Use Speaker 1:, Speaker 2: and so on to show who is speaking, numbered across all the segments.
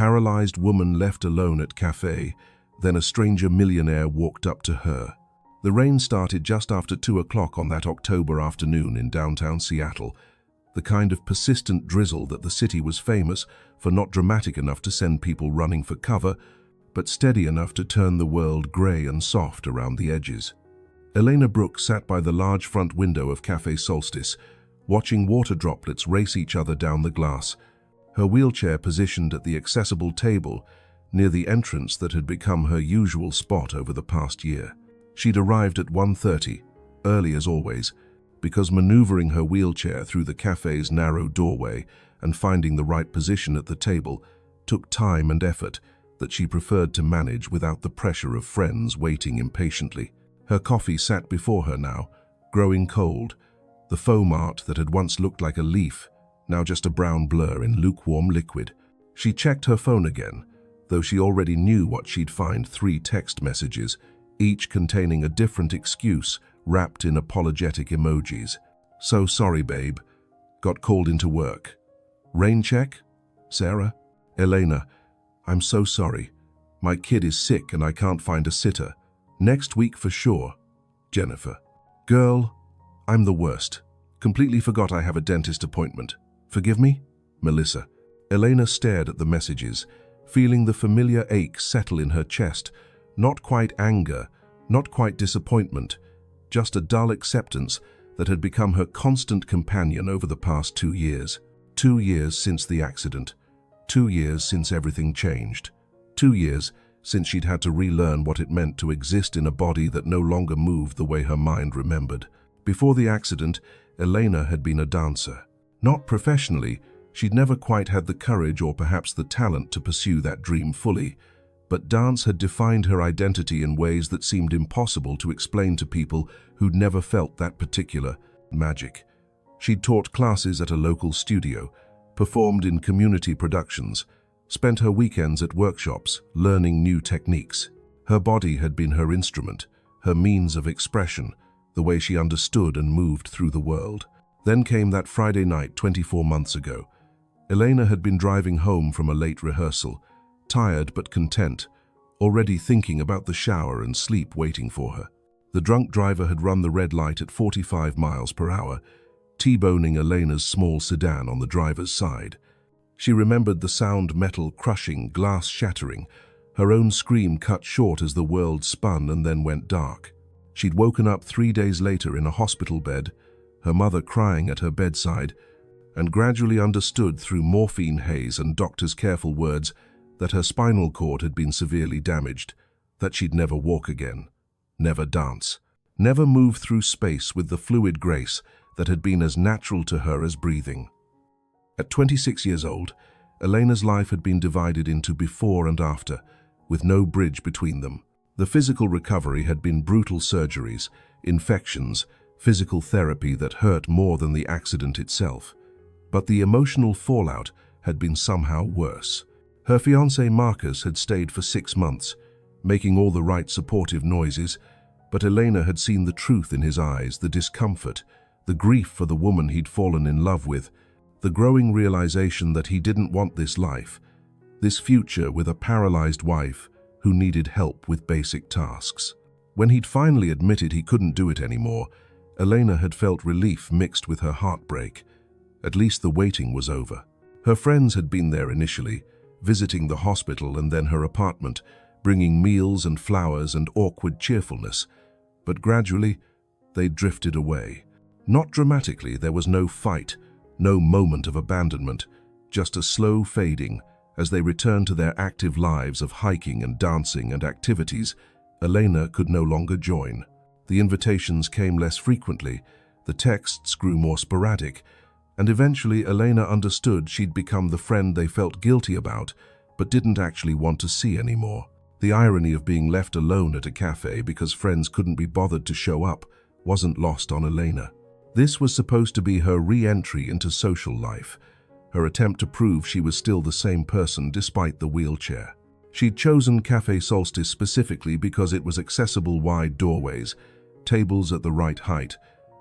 Speaker 1: paralyzed woman left alone at cafe, then a stranger millionaire walked up to her. The rain started just after 2 o'clock on that October afternoon in downtown Seattle, the kind of persistent drizzle that the city was famous for, not dramatic enough to send people running for cover, but steady enough to turn the world gray and soft around the edges. Elena Brooks sat by the large front window of Café Solstice, watching water droplets race each other down the glass, her wheelchair positioned at the accessible table near the entrance that had become her usual spot over the past year. She'd arrived at 1:30, early as always, because maneuvering her wheelchair through the cafe's narrow doorway and finding the right position at the table took time and effort that she preferred to manage without the pressure of friends waiting impatiently. Her coffee sat before her now, growing cold, the foam art that had once looked like a leaf, now just a brown blur in lukewarm liquid. She checked her phone again, though she already knew what she'd find: 3 text messages, each containing a different excuse wrapped in apologetic emojis. "So sorry, babe. Got called into work." "Rain check? Sarah?" "Elena, I'm so sorry. My kid is sick and I can't find a sitter. Next week for sure. Jennifer." "Girl, I'm the worst. Completely forgot I have a dentist appointment. Forgive me? Melissa." Elena stared at the messages, feeling the familiar ache settle in her chest. Not quite anger, not quite disappointment, just a dull acceptance that had become her constant companion over the past 2 years. 2 years since the accident. 2 years since everything changed. 2 years since she'd had to relearn what it meant to exist in a body that no longer moved the way her mind remembered. Before the accident, Elena had been a dancer. Not professionally, she'd never quite had the courage or perhaps the talent to pursue that dream fully, but dance had defined her identity in ways that seemed impossible to explain to people who'd never felt that particular magic. She'd taught classes at a local studio, performed in community productions, spent her weekends at workshops learning new techniques. Her body had been her instrument, her means of expression, the way she understood and moved through the world. Then came that Friday night 24 months ago. Elena had been driving home from a late rehearsal, tired but content, already thinking about the shower and sleep waiting for her. The drunk driver had run the red light at 45 miles per hour, T-boning Elena's small sedan on the driver's side. She remembered the sound, metal crushing, glass shattering, her own scream cut short as the world spun and then went dark. She'd woken up 3 days later in a hospital bed, her mother crying at her bedside, and gradually understood through morphine haze and doctors' careful words that her spinal cord had been severely damaged, that she'd never walk again, never dance, never move through space with the fluid grace that had been as natural to her as breathing. At 26 years old, Elena's life had been divided into before and after, with no bridge between them. The physical recovery had been brutal surgeries, infections, physical therapy that hurt more than the accident itself. But the emotional fallout had been somehow worse. Her fiancé Marcus had stayed for 6 months, making all the right supportive noises, but Elena had seen the truth in his eyes, the discomfort, the grief for the woman he'd fallen in love with, the growing realization that he didn't want this life, this future with a paralyzed wife who needed help with basic tasks. When he'd finally admitted he couldn't do it anymore, Elena had felt relief mixed with her heartbreak. At least the waiting was over. Her friends had been there initially, visiting the hospital and then her apartment, bringing meals and flowers and awkward cheerfulness. But gradually, they drifted away. Not dramatically, there was no fight, no moment of abandonment, just a slow fading as they returned to their active lives of hiking and dancing and activities Elena could no longer join. The invitations came less frequently, the texts grew more sporadic, and eventually Elena understood she'd become the friend they felt guilty about, but didn't actually want to see anymore. The irony of being left alone at a cafe because friends couldn't be bothered to show up wasn't lost on Elena. This was supposed to be her re-entry into social life, her attempt to prove she was still the same person despite the wheelchair. She'd chosen Café Solstice specifically because it was accessible wide doorways, tables at the right height,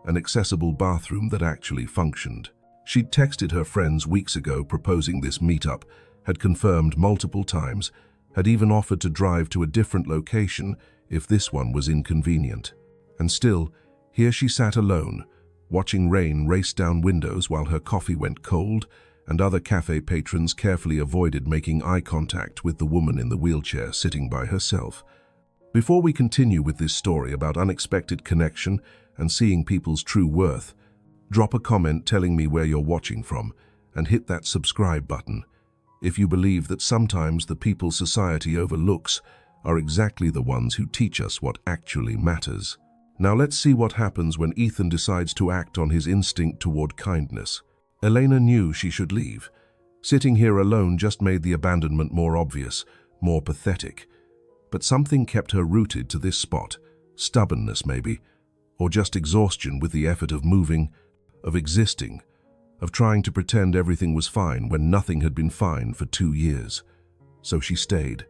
Speaker 1: an accessible bathroom that actually functioned. She'd texted her friends weeks ago proposing this meetup, had confirmed multiple times, had even offered to drive to a different location if this one was inconvenient. And still, here she sat alone, watching rain race down windows while her coffee went cold, and other cafe patrons carefully avoided making eye contact with the woman in the wheelchair sitting by herself. Before we continue with this story about unexpected connection and seeing people's true worth, drop a comment telling me where you're watching from and hit that subscribe button if you believe that sometimes the people society overlooks are exactly the ones who teach us what actually matters. Now let's see what happens when Ethan decides to act on his instinct toward kindness. Elena knew she should leave. Sitting here alone just made the abandonment more obvious, more pathetic. But something kept her rooted to this spot. Stubbornness, maybe, or just exhaustion with the effort of moving, of existing, of trying to pretend everything was fine when nothing had been fine for 2 years. So she stayed,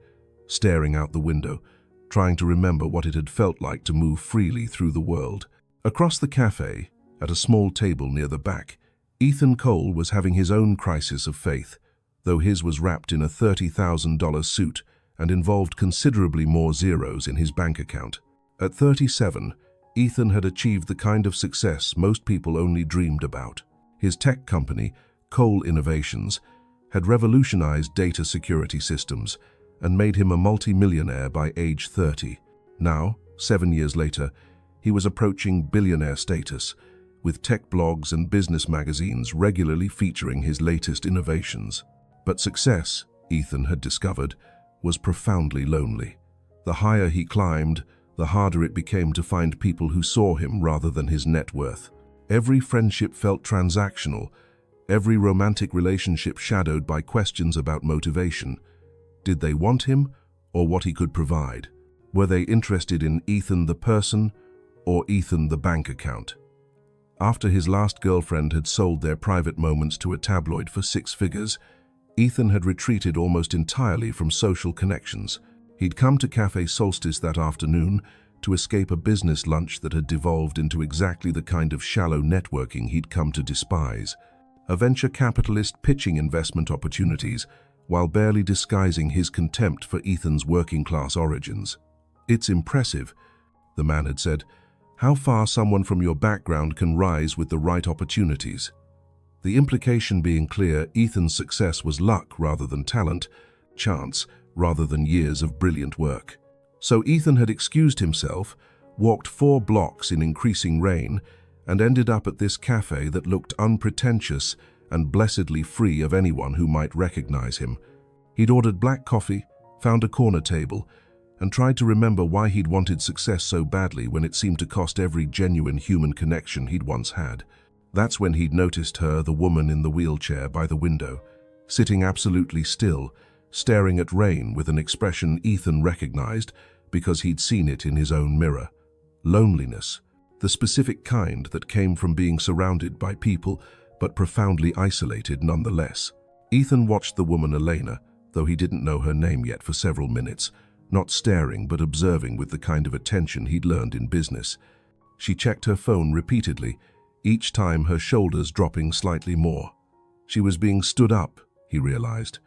Speaker 1: staring out the window, trying to remember what it had felt like to move freely through the world. Across the cafe, at a small table near the back, Ethan Cole was having his own crisis of faith, though his was wrapped in a $30,000 suit and involved considerably more zeros in his bank account. At 37, Ethan had achieved the kind of success most people only dreamed about. His tech company, Cole Innovations, had revolutionized data security systems and made him a multi-millionaire by age 30. Now, 7 years later, he was approaching billionaire status, with tech blogs and business magazines regularly featuring his latest innovations. But success, Ethan had discovered, was profoundly lonely. The higher he climbed, the harder it became to find people who saw him rather than his net worth. Every friendship felt transactional, every romantic relationship shadowed by questions about motivation. Did they want him, or what he could provide? Were they interested in Ethan the person, or Ethan the bank account? After his last girlfriend had sold their private moments to a tabloid for 6 figures, Ethan had retreated almost entirely from social connections. He'd come to Cafe Solstice that afternoon to escape a business lunch that had devolved into exactly the kind of shallow networking he'd come to despise. A venture capitalist pitching investment opportunities while barely disguising his contempt for Ethan's working-class origins. "It's impressive," the man had said, "how far someone from your background can rise with the right opportunities." The implication being clear, Ethan's success was luck rather than talent, chance rather than years of brilliant work. So Ethan had excused himself, walked 4 blocks in increasing rain, and ended up at this cafe that looked unpretentious and blessedly free of anyone who might recognize him. He'd ordered black coffee, found a corner table, and tried to remember why he'd wanted success so badly when it seemed to cost every genuine human connection he'd once had. That's when he'd noticed her, the woman in the wheelchair by the window, sitting absolutely still, staring at rain with an expression Ethan recognized because he'd seen it in his own mirror. Loneliness, the specific kind that came from being surrounded by people but profoundly isolated nonetheless. Ethan watched the woman Elena, though he didn't know her name yet, for several minutes, not staring but observing with the kind of attention he'd learned in business. She checked her phone repeatedly, each time her shoulders dropping slightly more. She was being stood up, he realized.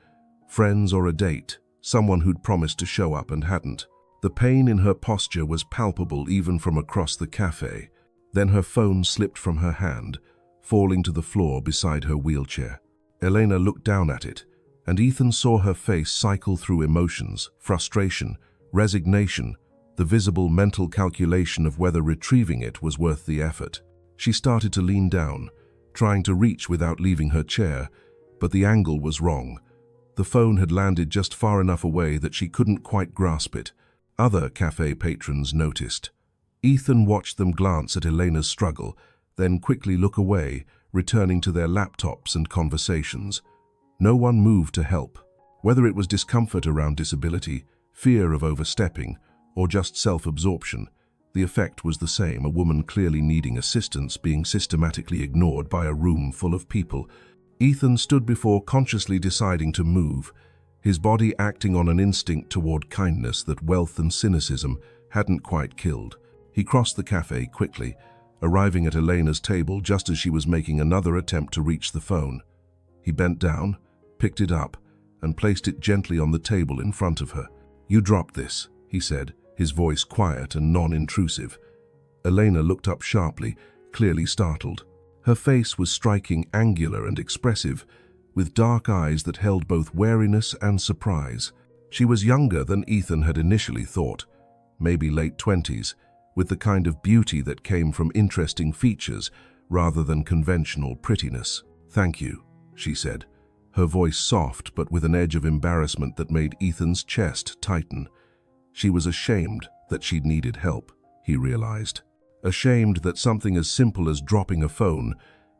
Speaker 1: Friends or a date, someone who'd promised to show up and hadn't. The pain in her posture was palpable even from across the cafe. Then her phone slipped from her hand, falling to the floor beside her wheelchair. Elena looked down at it, and Ethan saw her face cycle through emotions, frustration, resignation, the visible mental calculation of whether retrieving it was worth the effort. She started to lean down, trying to reach without leaving her chair, but the angle was wrong. The phone had landed just far enough away that she couldn't quite grasp it. Other cafe patrons noticed. Ethan watched them glance at Elena's struggle, then quickly look away, returning to their laptops and conversations. No one moved to help. Whether it was discomfort around disability, fear of overstepping, or just self-absorption, the effect was the same: a woman clearly needing assistance being systematically ignored by a room full of people. Ethan stood before consciously deciding to move, his body acting on an instinct toward kindness that wealth and cynicism hadn't quite killed. He crossed the cafe quickly, arriving at Elena's table just as she was making another attempt to reach the phone. He bent down, picked it up, and placed it gently on the table in front of her. "You dropped this," he said, his voice quiet and non-intrusive. Elena looked up sharply, clearly startled. Her face was striking, angular and expressive, with dark eyes that held both wariness and surprise. She was younger than Ethan had initially thought, maybe late 20s, with the kind of beauty that came from interesting features rather than conventional prettiness. "Thank you," she said, her voice soft but with an edge of embarrassment that made Ethan's chest tighten. She was ashamed that she'd needed help, he realized. Ashamed that something as simple as dropping a phone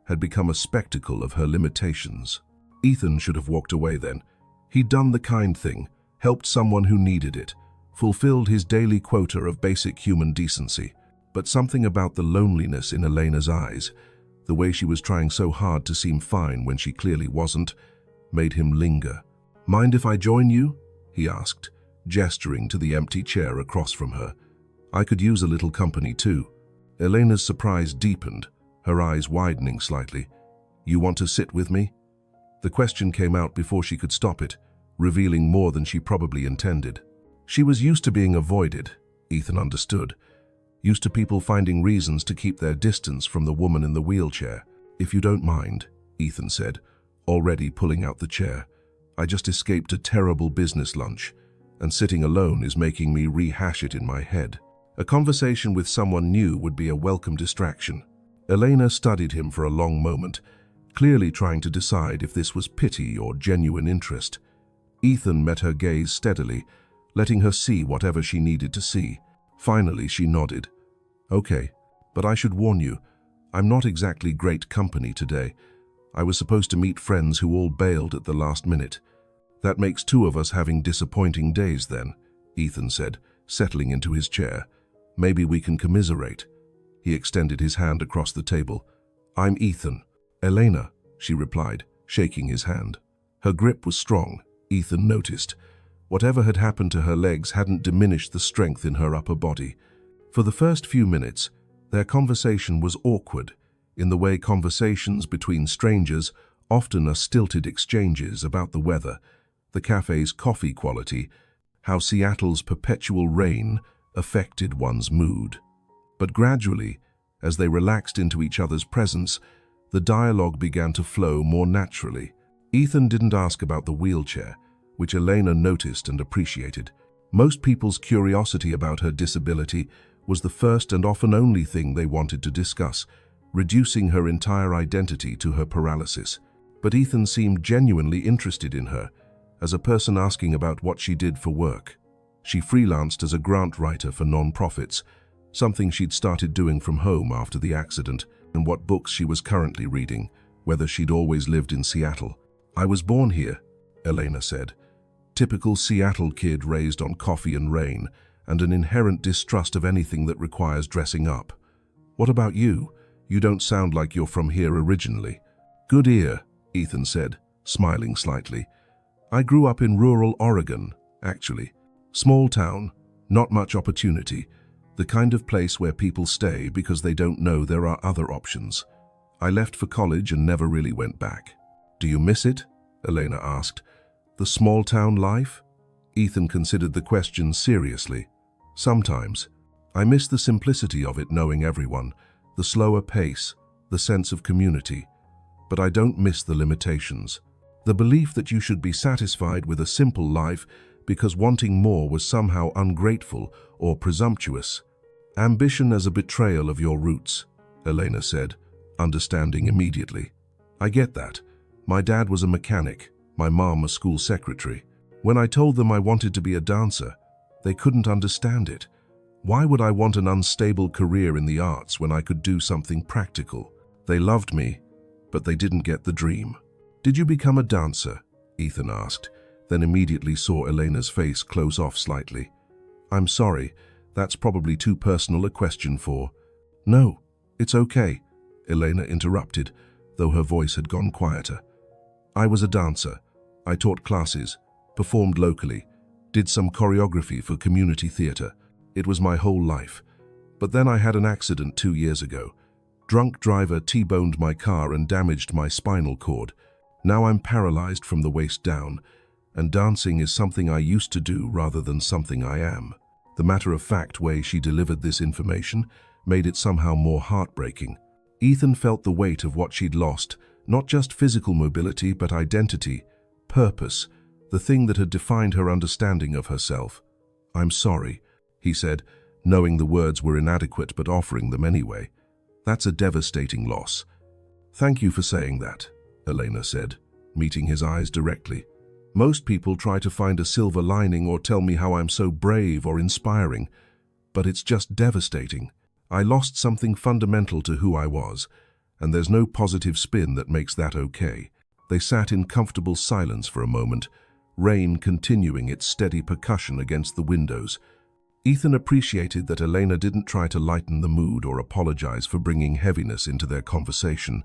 Speaker 1: had become a spectacle of her limitations. Ethan should have walked away then. He'd done the kind thing, helped someone who needed it, fulfilled his daily quota of basic human decency. But something about the loneliness in Elena's eyes, the way she was trying so hard to seem fine when she clearly wasn't, made him linger. "Mind if I join you?" he asked, gesturing to the empty chair across from her. "I could use a little company too." Elena's surprise deepened, her eyes widening slightly. "You want to sit with me?" The question came out before she could stop it, revealing more than she probably intended. She was used to being avoided, Ethan understood. Used to people finding reasons to keep their distance from the woman in the wheelchair. "If you don't mind," Ethan said, already pulling out the chair. "I just escaped a terrible business lunch, and sitting alone is making me rehash it in my head." A conversation with someone new would be a welcome distraction. Elena studied him for a long moment, clearly trying to decide if this was pity or genuine interest. Ethan met her gaze steadily, letting her see whatever she needed to see. Finally, she nodded. "Okay, but I should warn you, I'm not exactly great company today. I was supposed to meet friends who all bailed at the last minute. That makes two of us having disappointing days then," Ethan said, settling into his chair. "Maybe we can commiserate." He extended his hand across the table. "I'm Ethan." "Elena," she replied, shaking his hand. Her grip was strong, Ethan noticed. Whatever had happened to her legs hadn't diminished the strength in her upper body. For the first few minutes, their conversation was awkward, in the way conversations between strangers often are stilted exchanges about the weather, the cafe's coffee quality, how Seattle's perpetual rain affected one's mood. But gradually, as they relaxed into each other's presence, the dialogue began to flow more naturally. Ethan didn't ask about the wheelchair, which Elena noticed and appreciated. Most people's curiosity about her disability was the first and often only thing they wanted to discuss, reducing her entire identity to her paralysis. But Ethan seemed genuinely interested in her, as a person asking about what she did for work. She freelanced as a grant writer for non-profits, something she'd started doing from home after the accident, and what books she was currently reading, whether she'd always lived in Seattle. "I was born here," Elena said. "Typical Seattle kid raised on coffee and rain, and an inherent distrust of anything that requires dressing up. What about you? You don't sound like you're from here originally." "Good ear," Ethan said, smiling slightly. "I grew up in rural Oregon, actually. Small town, not much opportunity, the kind of place where people stay because they don't know there are other options. I left for college and never really went back." "Do you miss it?" Elena asked. "The small town life?" Ethan considered the question seriously. "Sometimes. I miss the simplicity of it, knowing everyone, the slower pace, the sense of community. But I don't miss the limitations. The belief that you should be satisfied with a simple life because wanting more was somehow ungrateful or presumptuous. Ambition as a betrayal of your roots," Elena said, understanding immediately. "I get that. My dad was a mechanic, my mom a school secretary. When I told them I wanted to be a dancer, they couldn't understand it. Why would I want an unstable career in the arts when I could do something practical? They loved me, but they didn't get the dream." "Did you become a dancer?" Ethan asked, then immediately saw Elena's face close off slightly. "I'm sorry, that's probably too personal a question for—" "No, it's okay," Elena interrupted, though her voice had gone quieter. "I was a dancer. I taught classes, performed locally, did some choreography for community theater. It was my whole life. But then I had an accident 2 years ago. Drunk driver T-boned my car and damaged my spinal cord. Now I'm paralyzed from the waist down, and dancing is something I used to do rather than something I am. The matter-of-fact way she delivered this information made it somehow more heartbreaking. Ethan felt the weight of what she'd lost, not just physical mobility, but identity, purpose, the thing that had defined her understanding of herself. "I'm sorry," he said, knowing the words were inadequate but offering them anyway. "That's a devastating loss." "Thank you for saying that," Elena said, meeting his eyes directly. "Most people try to find a silver lining or tell me how I'm so brave or inspiring, but it's just devastating. I lost something fundamental to who I was, and there's no positive spin that makes that okay." They sat in comfortable silence for a moment, rain continuing its steady percussion against the windows. Ethan appreciated that Elena didn't try to lighten the mood or apologize for bringing heaviness into their conversation.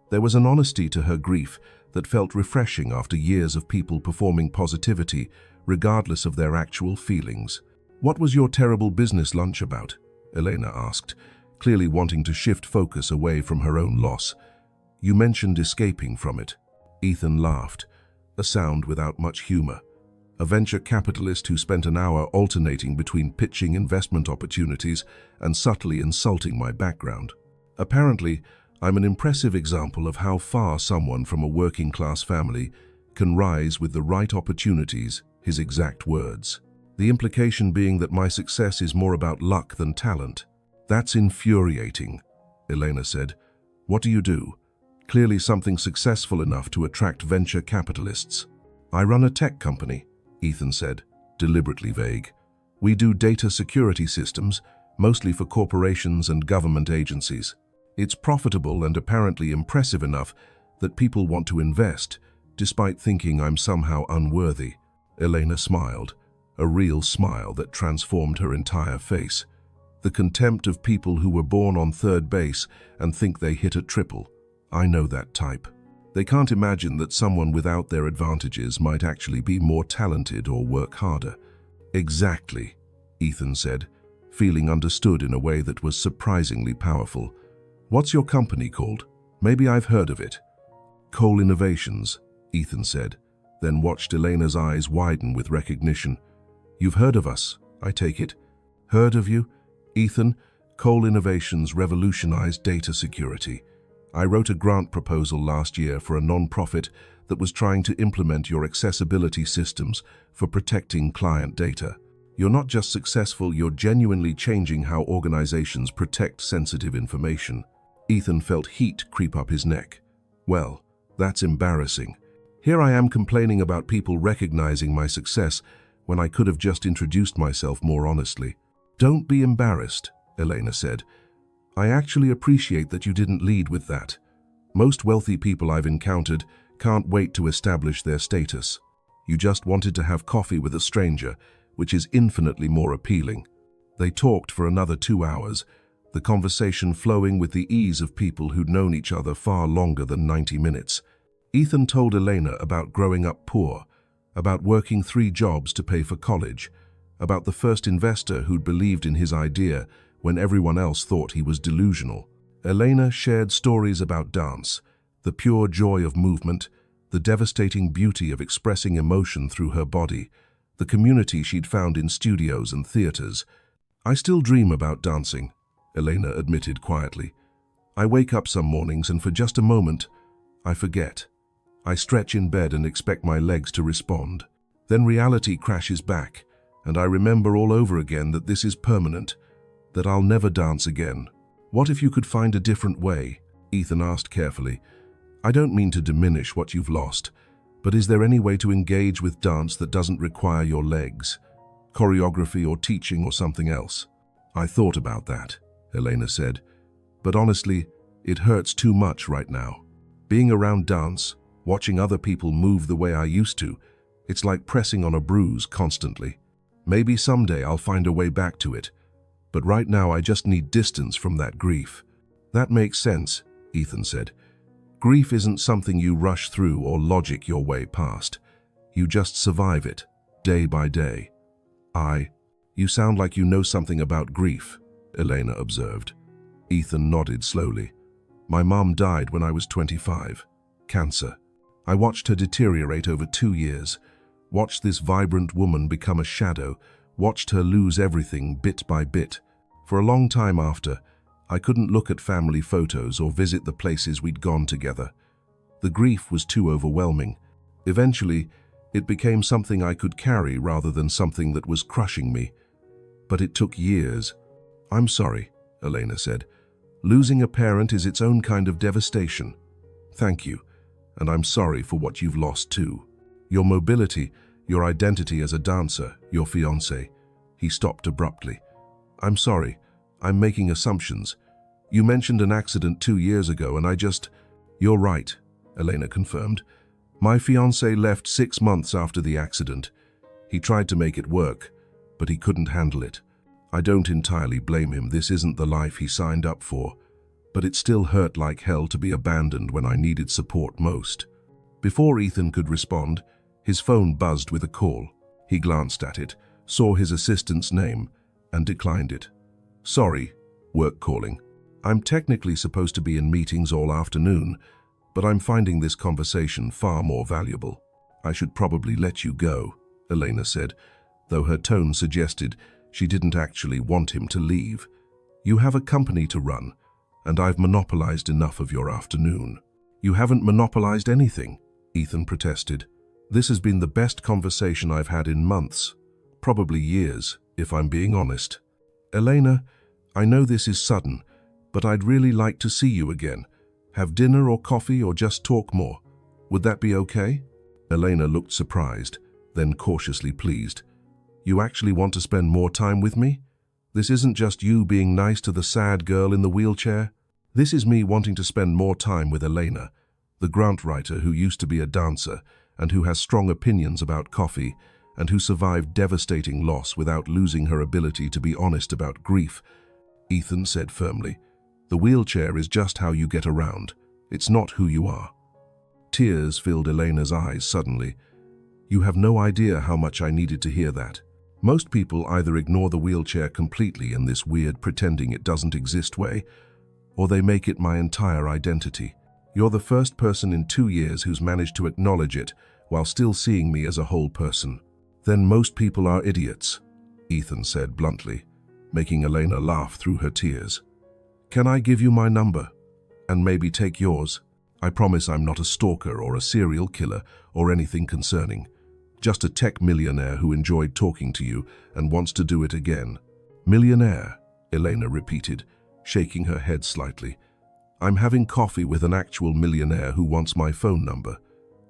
Speaker 1: There was an honesty to her grief that felt refreshing after years of people performing positivity, regardless of their actual feelings. "What was your terrible business lunch about?" Elena asked, clearly wanting to shift focus away from her own loss. "You mentioned escaping from it." Ethan laughed, a sound without much humor. "A venture capitalist who spent an hour alternating between pitching investment opportunities and subtly insulting my background. Apparently, I'm an impressive example of how far someone from a working-class family can rise with the right opportunities," his exact words. The implication being that my success is more about luck than talent. "That's infuriating," Elena said. "What do you do?" "Clearly something successful enough to attract venture capitalists." "I run a tech company," Ethan said, deliberately vague. "We do data security systems, mostly for corporations and government agencies. It's profitable and apparently impressive enough that people want to invest, despite thinking I'm somehow unworthy." Elena smiled, a real smile that transformed her entire face. The contempt of people who were born on third base and think they hit a triple. I know that type. They can't imagine that someone without their advantages might actually be more talented or work harder. "Exactly," Ethan said, feeling understood in a way that was surprisingly powerful. "What's your company called? Maybe I've heard of it." "Cole Innovations," Ethan said, then watched Elena's eyes widen with recognition. "You've heard of us, I take it?" "Heard of you?" "Ethan, Cole Innovations revolutionized data security. I wrote a grant proposal last year for a non-profit that was trying to implement your accessibility systems for protecting client data. You're not just successful, you're genuinely changing how organizations protect sensitive information." Ethan felt heat creep up his neck. "Well, that's embarrassing. Here I am complaining about people recognizing my success when I could have just introduced myself more honestly." "Don't be embarrassed," Elena said. "I actually appreciate that you didn't lead with that. Most wealthy people I've encountered can't wait to establish their status. You just wanted to have coffee with a stranger, which is infinitely more appealing." They talked for another 2 hours, the conversation flowing with the ease of people who'd known each other far longer than 90 minutes. Ethan told Elena about growing up poor, about working 3 jobs to pay for college, about the first investor who'd believed in his idea when everyone else thought he was delusional. Elena shared stories about dance, the pure joy of movement, the devastating beauty of expressing emotion through her body, the community she'd found in studios and theaters. "I still dream about dancing," Elena admitted quietly. "I wake up some mornings and for just a moment, I forget. I stretch in bed and expect my legs to respond. Then reality crashes back, and I remember all over again that this is permanent, that I'll never dance again." "What if you could find a different way?" Ethan asked carefully. "I don't mean to diminish what you've lost, but is there any way to engage with dance that doesn't require your legs? Choreography or teaching or something else?" "I thought about that," Elena said, "but honestly, it hurts too much right now. Being around dance, watching other people move the way I used to, it's like pressing on a bruise constantly. Maybe someday I'll find a way back to it, but right now I just need distance from that grief." "That makes sense," Ethan said. "Grief isn't something you rush through or logic your way past. You just survive it, day by day." You sound like you know something about grief," Elena observed. Ethan nodded slowly. "My mom died when I was 25. Cancer. I watched her deteriorate over 2 years. Watched this vibrant woman become a shadow, watched her lose everything bit by bit. For a long time after, I couldn't look at family photos or visit the places we'd gone together. The grief was too overwhelming. Eventually, it became something I could carry rather than something that was crushing me. But it took years. "I'm sorry," Elena said. "Losing a parent is its own kind of devastation." "Thank you, and I'm sorry for what you've lost too. Your mobility, your identity as a dancer, your fiancé." He stopped abruptly. "I'm sorry, I'm making assumptions. You mentioned an accident 2 years ago and I just—" "You're right," Elena confirmed. "My fiancé left 6 months after the accident. He tried to make it work, but he couldn't handle it. I don't entirely blame him. This isn't the life he signed up for, but it still hurt like hell to be abandoned when I needed support most." Before Ethan could respond, his phone buzzed with a call. He glanced at it, saw his assistant's name, and declined it. "Sorry, work calling. I'm technically supposed to be in meetings all afternoon, but I'm finding this conversation far more valuable. I should probably let you go," Elena said, though her tone suggested she didn't actually want him to leave. "You have a company to run, and I've monopolized enough of your afternoon." "You haven't monopolized anything," Ethan protested. "This has been the best conversation I've had in months, probably years, if I'm being honest. Elena, I know this is sudden, but I'd really like to see you again. Have dinner or coffee or just talk more. Would that be okay?" Elena looked surprised, then cautiously pleased. "You actually want to spend more time with me? This isn't just you being nice to the sad girl in the wheelchair. This is me wanting to spend more time with Elena, the grant writer who used to be a dancer and who has strong opinions about coffee and who survived devastating loss without losing her ability to be honest about grief," Ethan said firmly. "The wheelchair is just how you get around. It's not who you are." Tears filled Elena's eyes suddenly. "You have no idea how much I needed to hear that. Most people either ignore the wheelchair completely in this weird pretending it doesn't exist way, or they make it my entire identity. You're the first person in 2 years who's managed to acknowledge it while still seeing me as a whole person." "Then most people are idiots," Ethan said bluntly, making Elena laugh through her tears. "Can I give you my number? And maybe take yours? I promise I'm not a stalker or a serial killer or anything concerning. Just a tech millionaire who enjoyed talking to you and wants to do it again." "Millionaire," Elena repeated, shaking her head slightly. "I'm having coffee with an actual millionaire who wants my phone number.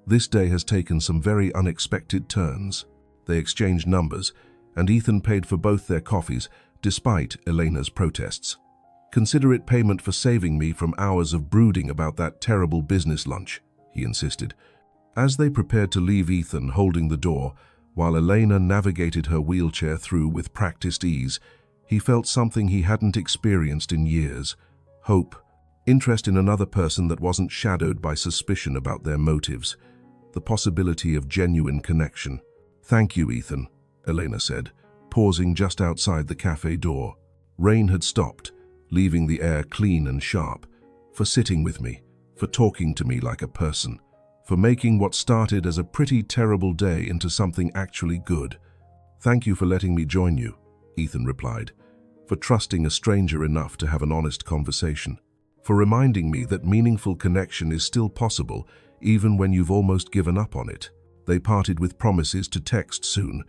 Speaker 1: This day has taken some very unexpected turns." They exchanged numbers, and Ethan paid for both their coffees, despite Elena's protests. "Consider it payment for saving me from hours of brooding about that terrible business lunch," he insisted. As they prepared to leave, Ethan holding the door, while Elena navigated her wheelchair through with practiced ease, he felt something he hadn't experienced in years: hope, interest in another person that wasn't shadowed by suspicion about their motives, the possibility of genuine connection. "Thank you, Ethan," Elena said, pausing just outside the cafe door. Rain had stopped, leaving the air clean and sharp, "for sitting with me, for talking to me like a person, for making what started as a pretty terrible day into something actually good." "Thank you for letting me join you," Ethan replied, "for trusting a stranger enough to have an honest conversation, for reminding me that meaningful connection is still possible even when you've almost given up on it." They parted with promises to text soon,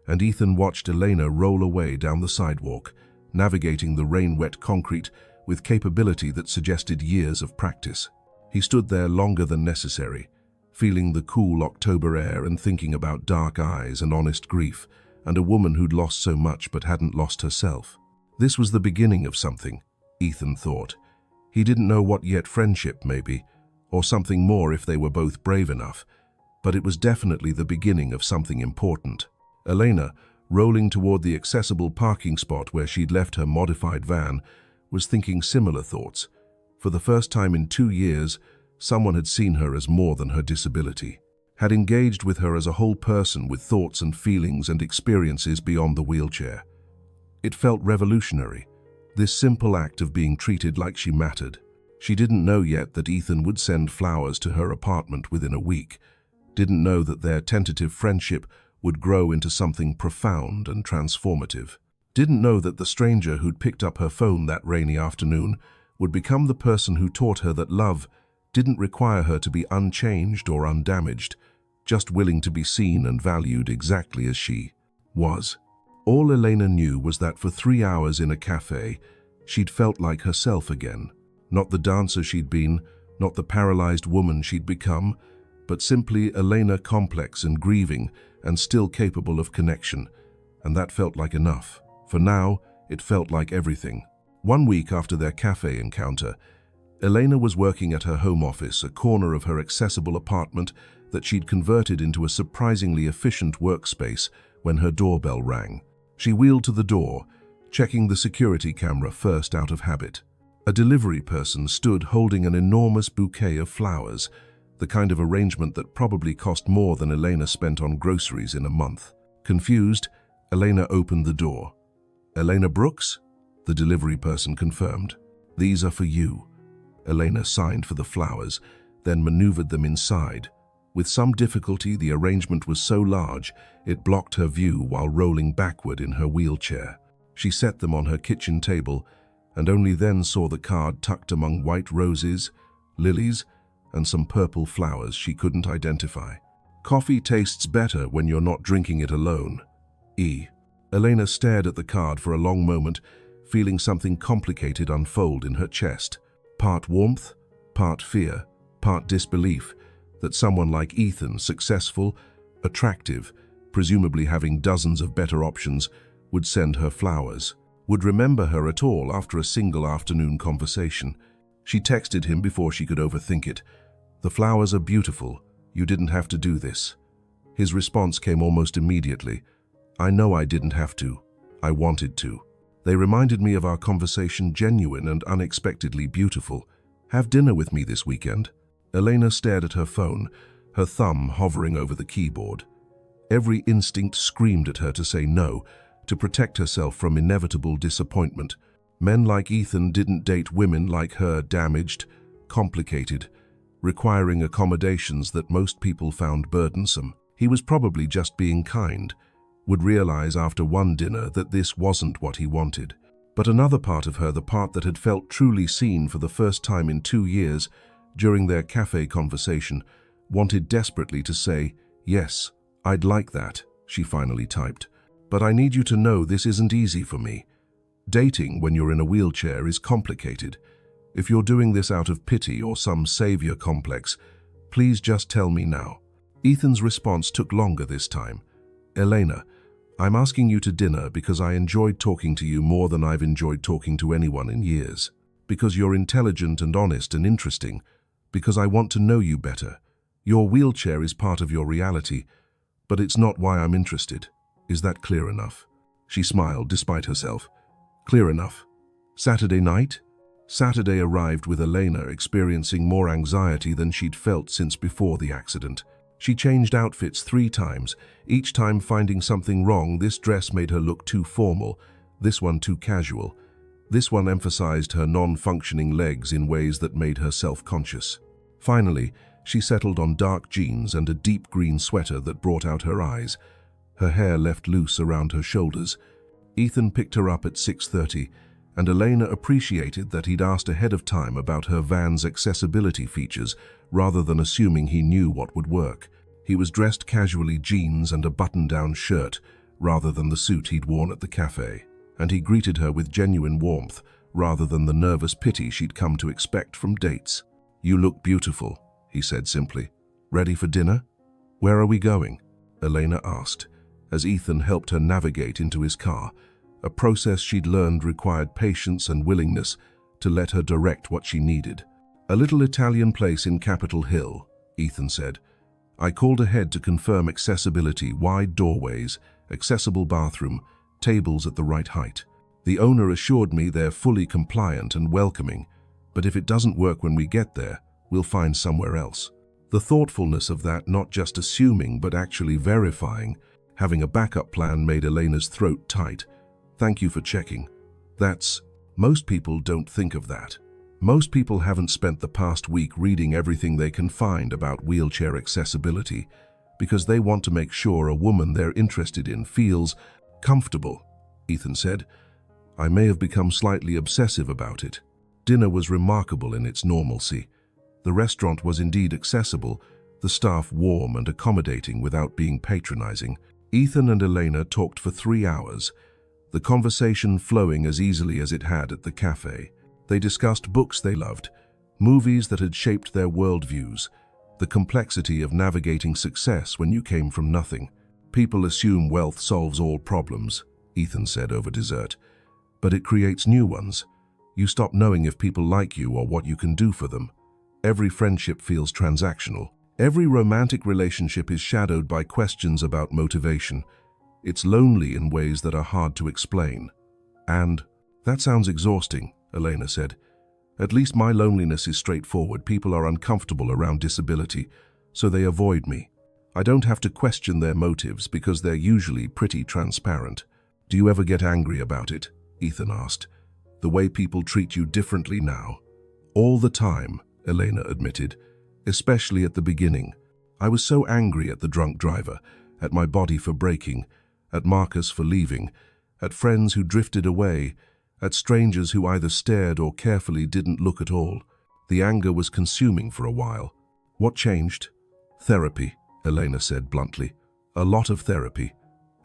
Speaker 1: and Ethan watched Elena roll away down the sidewalk, navigating the rain-wet concrete with capability that suggested years of practice. He stood there longer than necessary, feeling the cool October air and thinking about dark eyes and honest grief, and a woman who'd lost so much but hadn't lost herself. This was the beginning of something, Ethan thought. He didn't know what yet: friendship, maybe, or something more if they were both brave enough, but it was definitely the beginning of something important. Elena, rolling toward the accessible parking spot where she'd left her modified van, was thinking similar thoughts. For the first time in 2 years, someone had seen her as more than her disability, had engaged with her as a whole person with thoughts and feelings and experiences beyond the wheelchair. It felt revolutionary, this simple act of being treated like she mattered. She didn't know yet that Ethan would send flowers to her apartment within a week, didn't know that their tentative friendship would grow into something profound and transformative. Didn't know that the stranger who'd picked up her phone that rainy afternoon would become the person who taught her that love didn't require her to be unchanged or undamaged, just willing to be seen and valued exactly as she was. All Elena knew was that for 3 hours in a cafe, she'd felt like herself again. Not the dancer she'd been, not the paralyzed woman she'd become, but simply Elena, complex and grieving and still capable of connection. And that felt like enough. For now, it felt like everything. 1 week after their cafe encounter, Elena was working at her home office, a corner of her accessible apartment that she'd converted into a surprisingly efficient workspace, when her doorbell rang. She wheeled to the door, checking the security camera first out of habit. A delivery person stood holding an enormous bouquet of flowers, the kind of arrangement that probably cost more than Elena spent on groceries in a month. Confused, Elena opened the door. "Elena Brooks?" the delivery person confirmed. "These are for you." Elena signed for the flowers, then maneuvered them inside. With some difficulty, the arrangement was so large, it blocked her view while rolling backward in her wheelchair. She set them on her kitchen table, and only then saw the card tucked among white roses, lilies, and some purple flowers she couldn't identify. "Coffee tastes better when you're not drinking it alone. E." Elena stared at the card for a long moment, feeling something complicated unfold in her chest. Part warmth, part fear, part disbelief that someone like Ethan, successful, attractive, presumably having dozens of better options, would send her flowers, would remember her at all after a single afternoon conversation. She texted him before she could overthink it. "The flowers are beautiful. You didn't have to do this." His response came almost immediately. "I know I didn't have to. I wanted to. They reminded me of our conversation, genuine and unexpectedly beautiful. Have dinner with me this weekend." Elena stared at her phone, her thumb hovering over the keyboard. Every instinct screamed at her to say no, to protect herself from inevitable disappointment. Men like Ethan didn't date women like her, damaged, complicated, requiring accommodations that most people found burdensome. He was probably just being kind, would realize after one dinner that this wasn't what he wanted. But another part of her, the part that had felt truly seen for the first time in 2 years, during their cafe conversation, wanted desperately to say, "Yes, I'd like that," she finally typed. "But I need you to know this isn't easy for me. Dating when you're in a wheelchair is complicated. If you're doing this out of pity or some savior complex, please just tell me now." Ethan's response took longer this time. "Elena, I'm asking you to dinner because I enjoyed talking to you more than I've enjoyed talking to anyone in years. Because you're intelligent and honest and interesting. Because I want to know you better. Your wheelchair is part of your reality, but it's not why I'm interested. Is that clear enough?" She smiled despite herself. "Clear enough." Saturday night? Saturday arrived with Elena experiencing more anxiety than she'd felt since before the accident. She changed outfits 3 times, each time finding something wrong. This dress made her look too formal, this one too casual. This one emphasized her non-functioning legs in ways that made her self-conscious. Finally, she settled on dark jeans and a deep green sweater that brought out her eyes, her hair left loose around her shoulders. Ethan picked her up at 6:30, and Elena appreciated that he'd asked ahead of time about her van's accessibility features rather than assuming he knew what would work. He was dressed casually, jeans and a button-down shirt, rather than the suit he'd worn at the cafe, and he greeted her with genuine warmth rather than the nervous pity she'd come to expect from dates. "You look beautiful," he said simply. "Ready for dinner?" "Where are we going?" Elena asked, as Ethan helped her navigate into his car, a process she'd learned required patience and willingness to let her direct what she needed. "A little Italian place in Capitol Hill," Ethan said. "I called ahead to confirm accessibility, wide doorways, accessible bathroom, tables at the right height. The owner assured me they're fully compliant and welcoming, but if it doesn't work when we get there, we'll find somewhere else." The thoughtfulness of that, not just assuming but actually verifying, having a backup plan, made Elena's throat tight. "Thank you for checking. Most people don't think of that. Most people haven't spent the past week reading everything they can find about wheelchair accessibility, because they want to make sure a woman they're interested in feels comfortable, Ethan said. I may have become slightly obsessive about it. Dinner was remarkable in its normalcy. The restaurant was indeed accessible, the staff warm and accommodating without being patronizing. Ethan and Elena talked for 3 hours, the conversation flowing as easily as it had at the cafe. They discussed books they loved, movies that had shaped their worldviews, the complexity of navigating success when you came from nothing. People assume wealth solves all problems, Ethan said over dessert, but it creates new ones. You stop knowing if people like you or what you can do for them. Every friendship feels transactional. Every romantic relationship is shadowed by questions about motivation. It's lonely in ways that are hard to explain. And that sounds exhausting, Elena said. At least my loneliness is straightforward. People are uncomfortable around disability, so they avoid me. I don't have to question their motives because they're usually pretty transparent. Do you ever get angry about it? Ethan asked. The way people treat you differently now. All the time, Elena admitted, especially at the beginning. I was so angry at the drunk driver, at my body for breaking, at Marcus for leaving, at friends who drifted away, at strangers who either stared or carefully didn't look at all. The anger was consuming for a while. What changed? Therapy, Elena said bluntly. A lot of therapy.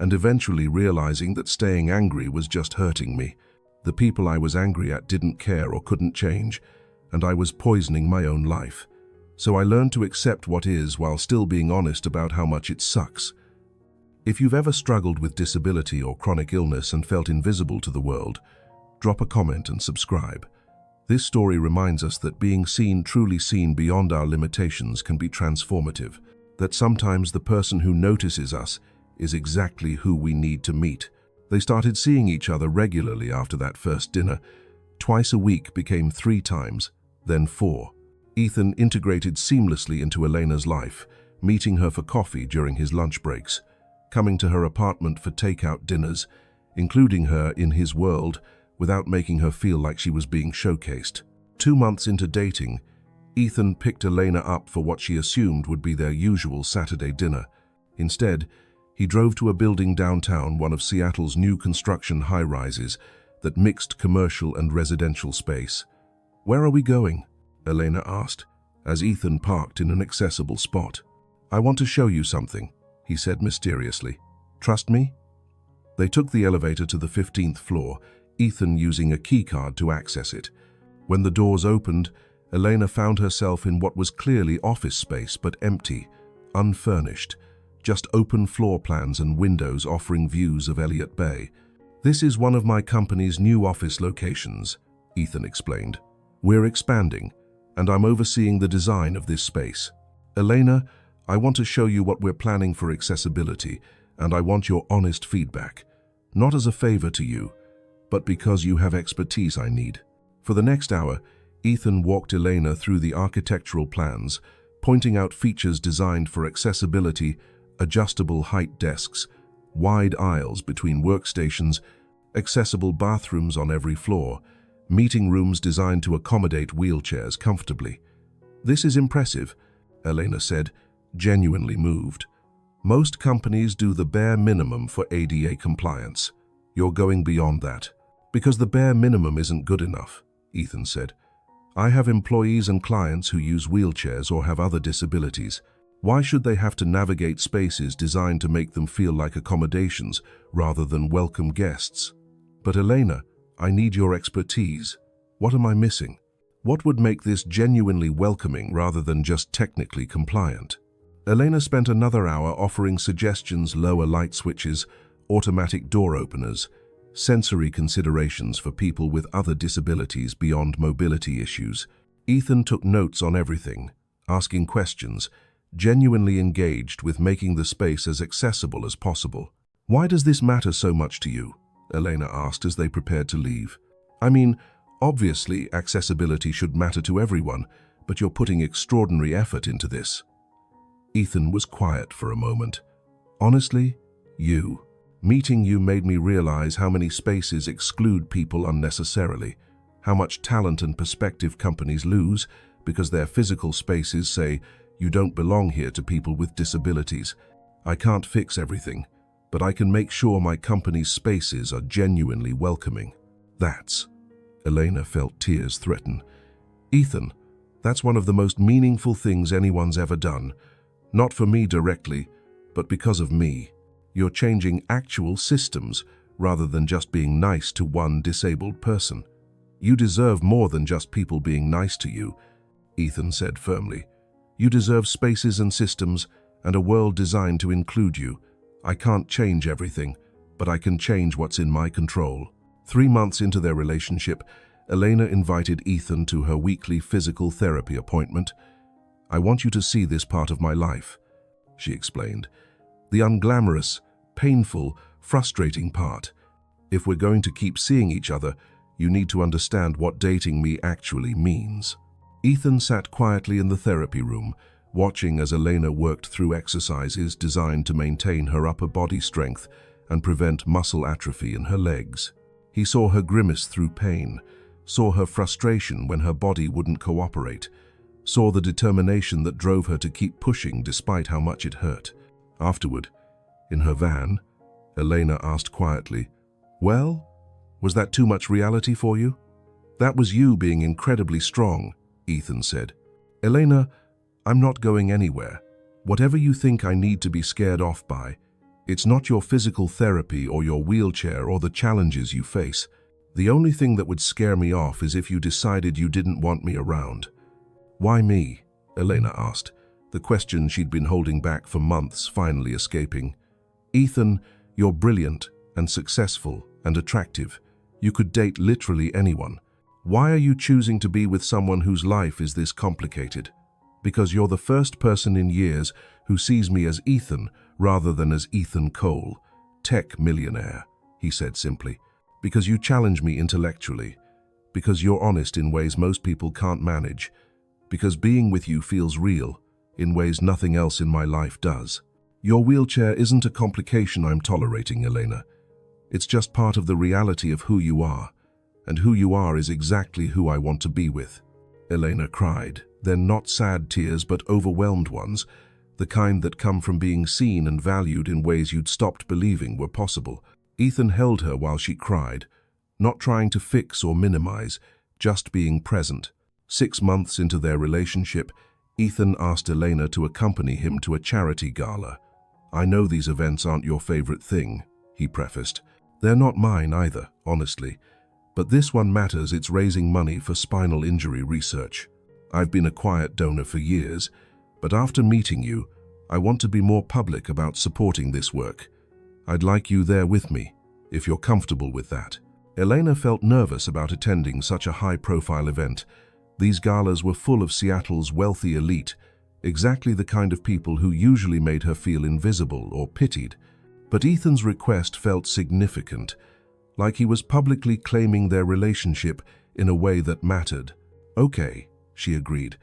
Speaker 1: And eventually realizing that staying angry was just hurting me. The people I was angry at didn't care or couldn't change, and I was poisoning my own life. So I learned to accept what is while still being honest about how much it sucks. If you've ever struggled with disability or chronic illness and felt invisible to the world, drop a comment and subscribe. This story reminds us that being seen, truly seen beyond our limitations, can be transformative. That sometimes the person who notices us is exactly who we need to meet. They started seeing each other regularly after that first dinner. Twice a week became 3 times, then 4. Ethan integrated seamlessly into Elena's life, meeting her for coffee during his lunch breaks, coming to her apartment for takeout dinners, including her in his world without making her feel like she was being showcased. 2 months into dating, Ethan picked Elena up for what she assumed would be their usual Saturday dinner. Instead, he drove to a building downtown, one of Seattle's new construction high-rises that mixed commercial and residential space. "Where are we going?" Elena asked, as Ethan parked in an accessible spot. "I want to show you something," he said mysteriously. "Trust me?" They took the elevator to the 15th floor, Ethan using a keycard to access it. When the doors opened, Elena found herself in what was clearly office space but empty, unfurnished, just open floor plans and windows offering views of Elliott Bay. "This is one of my company's new office locations," Ethan explained. "We're expanding, and I'm overseeing the design of this space. Elena, I want to show you what we're planning for accessibility, and I want your honest feedback. Not as a favor to you, but because you have expertise I need." For the next hour, Ethan walked Elena through the architectural plans, pointing out features designed for accessibility, adjustable height desks, wide aisles between workstations, accessible bathrooms on every floor, meeting rooms designed to accommodate wheelchairs comfortably. "This is impressive," Elena said, genuinely moved. "Most companies do the bare minimum for ADA compliance. You're going beyond that." "Because the bare minimum isn't good enough," Ethan said. "I have employees and clients who use wheelchairs or have other disabilities. Why should they have to navigate spaces designed to make them feel like accommodations rather than welcome guests?" "But Elena, I need your expertise. What am I missing? What would make this genuinely welcoming rather than just technically compliant?" Elena spent another hour offering suggestions: lower light switches, automatic door openers, sensory considerations for people with other disabilities beyond mobility issues. Ethan took notes on everything, asking questions, genuinely engaged with making the space as accessible as possible. "Why does this matter so much to you?" Elena asked as they prepared to leave. "I mean, obviously accessibility should matter to everyone, but you're putting extraordinary effort into this." Ethan was quiet for a moment. "Honestly, meeting you made me realize how many spaces exclude people unnecessarily, how much talent and perspective companies lose because their physical spaces say, 'You don't belong here to people with disabilities.' I can't fix everything, but I can make sure my company's spaces are genuinely welcoming. That's... Elena felt tears threaten. Ethan, that's one of the most meaningful things anyone's ever done. Not for me directly, but because of me. You're changing actual systems rather than just being nice to one disabled person. You deserve more than just people being nice to you, Ethan said firmly. You deserve spaces and systems and a world designed to include you. I can't change everything, but I can change what's in my control. 3 months into their relationship, Elena invited Ethan to her weekly physical therapy appointment. I want you to see this part of my life, she explained. The unglamorous, painful, frustrating part. If we're going to keep seeing each other, you need to understand what dating me actually means. Ethan sat quietly in the therapy room, watching as Elena worked through exercises designed to maintain her upper body strength and prevent muscle atrophy in her legs. He saw her grimace through pain, saw her frustration when her body wouldn't cooperate, saw the determination that drove her to keep pushing despite how much it hurt. Afterward, in her van, Elena asked quietly, "Well, was that too much reality for you?" "That was you being incredibly strong," Ethan said. "Elena, I'm not going anywhere. Whatever you think I need to be scared off by, it's not your physical therapy or your wheelchair or the challenges you face. The only thing that would scare me off is if you decided you didn't want me around." "Why me?" Elena asked, the question she'd been holding back for months finally escaping. "Ethan, you're brilliant and successful and attractive. You could date literally anyone. Why are you choosing to be with someone whose life is this complicated?" "Because you're the first person in years who sees me as Ethan rather than as Ethan Cole, tech millionaire," he said simply. "Because you challenge me intellectually. Because you're honest in ways most people can't manage. Because being with you feels real, in ways nothing else in my life does. Your wheelchair isn't a complication I'm tolerating, Elena. It's just part of the reality of who you are, and who you are is exactly who I want to be with." Elena cried, then not sad tears but overwhelmed ones, the kind that come from being seen and valued in ways you'd stopped believing were possible. Ethan held her while she cried, not trying to fix or minimize, just being present. 6 months into their relationship, Ethan asked Elena to accompany him to a charity gala. "I know these events aren't your favorite thing," he prefaced. "They're not mine either, honestly. But this one matters. It's raising money for spinal injury research. I've been a quiet donor for years, but after meeting you, I want to be more public about supporting this work. I'd like you there with me, if you're comfortable with that." Elena felt nervous about attending such a high-profile event. These galas were full of Seattle's wealthy elite, exactly the kind of people who usually made her feel invisible or pitied. But Ethan's request felt significant, like he was publicly claiming their relationship in a way that mattered. "Okay," she agreed,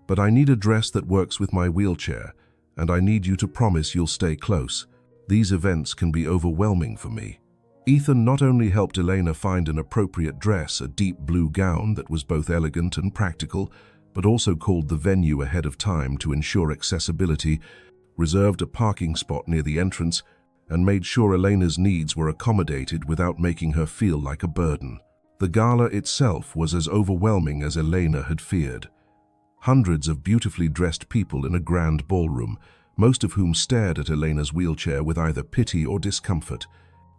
Speaker 1: "but I need a dress that works with my wheelchair, and I need you to promise you'll stay close. These events can be overwhelming for me." Ethan not only helped Elena find an appropriate dress, a deep blue gown that was both elegant and practical, but also called the venue ahead of time to ensure accessibility, reserved a parking spot near the entrance, and made sure Elena's needs were accommodated without making her feel like a burden. The gala itself was as overwhelming as Elena had feared. Hundreds of beautifully dressed people in a grand ballroom, most of whom stared at Elena's wheelchair with either pity or discomfort.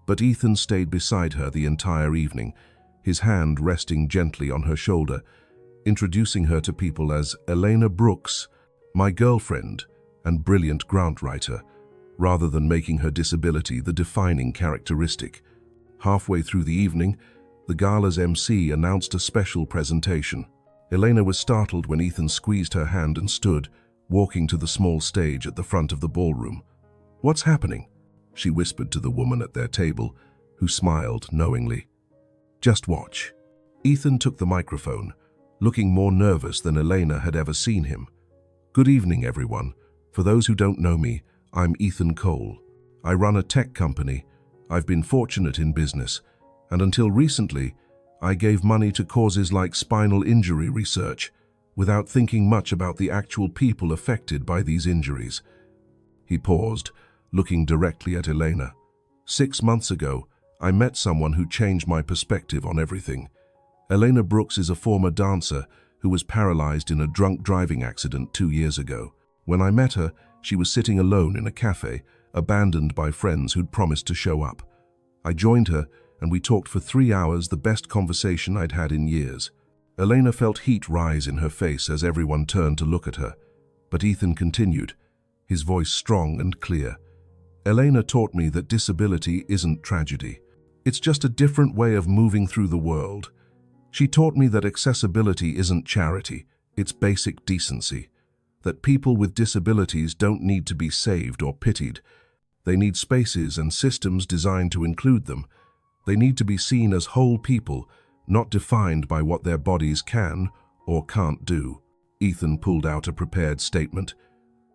Speaker 1: But Ethan stayed beside her the entire evening, his hand resting gently on her shoulder, introducing her to people as Elena Brooks, my girlfriend and brilliant grant writer, rather than making her disability the defining characteristic. Halfway through the evening, the gala's MC announced a special presentation. Elena was startled when Ethan squeezed her hand and stood, walking to the small stage at the front of the ballroom. "What's happening?" she whispered to the woman at their table, who smiled knowingly. "Just watch." Ethan took the microphone, looking more nervous than Elena had ever seen him. "Good evening, everyone. For those who don't know me, I'm Ethan Cole. I run a tech company. I've been fortunate in business, and until recently, I gave money to causes like spinal injury research, without thinking much about the actual people affected by these injuries." He paused, looking directly at Elena. 6 months ago, I met someone who changed my perspective on everything. Elena Brooks is a former dancer who was paralyzed in a drunk driving accident 2 years ago. When I met her, she was sitting alone in a cafe, abandoned by friends who'd promised to show up. I joined her, and we talked for 3 hours, the best conversation I'd had in years. Elena felt heat rise in her face as everyone turned to look at her. But Ethan continued, his voice strong and clear. Elena taught me that disability isn't tragedy. It's just a different way of moving through the world. She taught me that accessibility isn't charity, it's basic decency. That people with disabilities don't need to be saved or pitied. They need spaces and systems designed to include them. They need to be seen as whole people, not defined by what their bodies can or can't do. Ethan pulled out a prepared statement.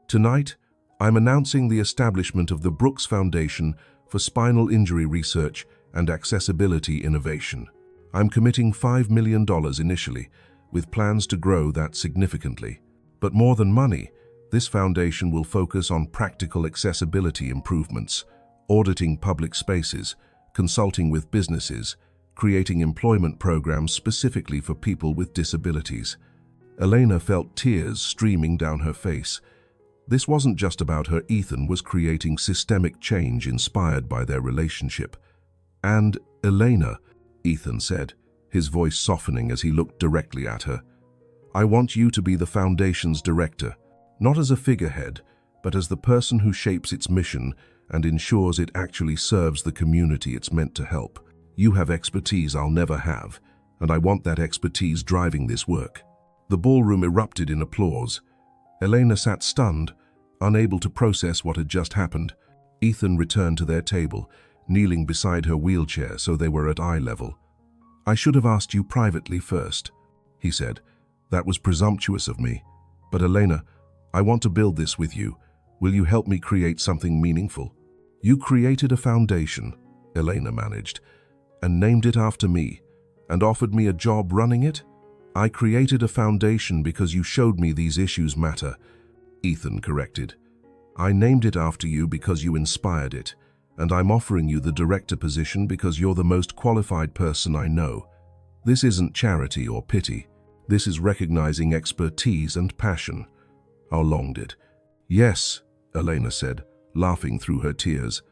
Speaker 1: Tonight, I'm announcing the establishment of the Brooks Foundation for Spinal Injury Research and Accessibility Innovation. I'm committing $5 million initially, with plans to grow that significantly. But more than money, this foundation will focus on practical accessibility improvements, auditing public spaces, consulting with businesses, creating employment programs specifically for people with disabilities. Elena felt tears streaming down her face. This wasn't just about her. Ethan was creating systemic change inspired by their relationship. And Elena, Ethan said, his voice softening as he looked directly at her, I want you to be the foundation's director, not as a figurehead, but as the person who shapes its mission and ensures it actually serves the community it's meant to help. You have expertise I'll never have, and I want that expertise driving this work. The ballroom erupted in applause. Elena sat stunned, unable to process what had just happened. Ethan returned to their table, kneeling beside her wheelchair so they were at eye level. I should have asked you privately first, he said. That was presumptuous of me. But Elena, I want to build this with you. Will you help me create something meaningful? You created a foundation, Elena managed, and named it after me, and offered me a job running it? I created a foundation because you showed me these issues matter, Ethan corrected. I named it after you because you inspired it, and I'm offering you the director position because you're the most qualified person I know. This isn't charity or pity. This is recognizing expertise and passion. How long did? Yes, Elena said, laughing through her tears.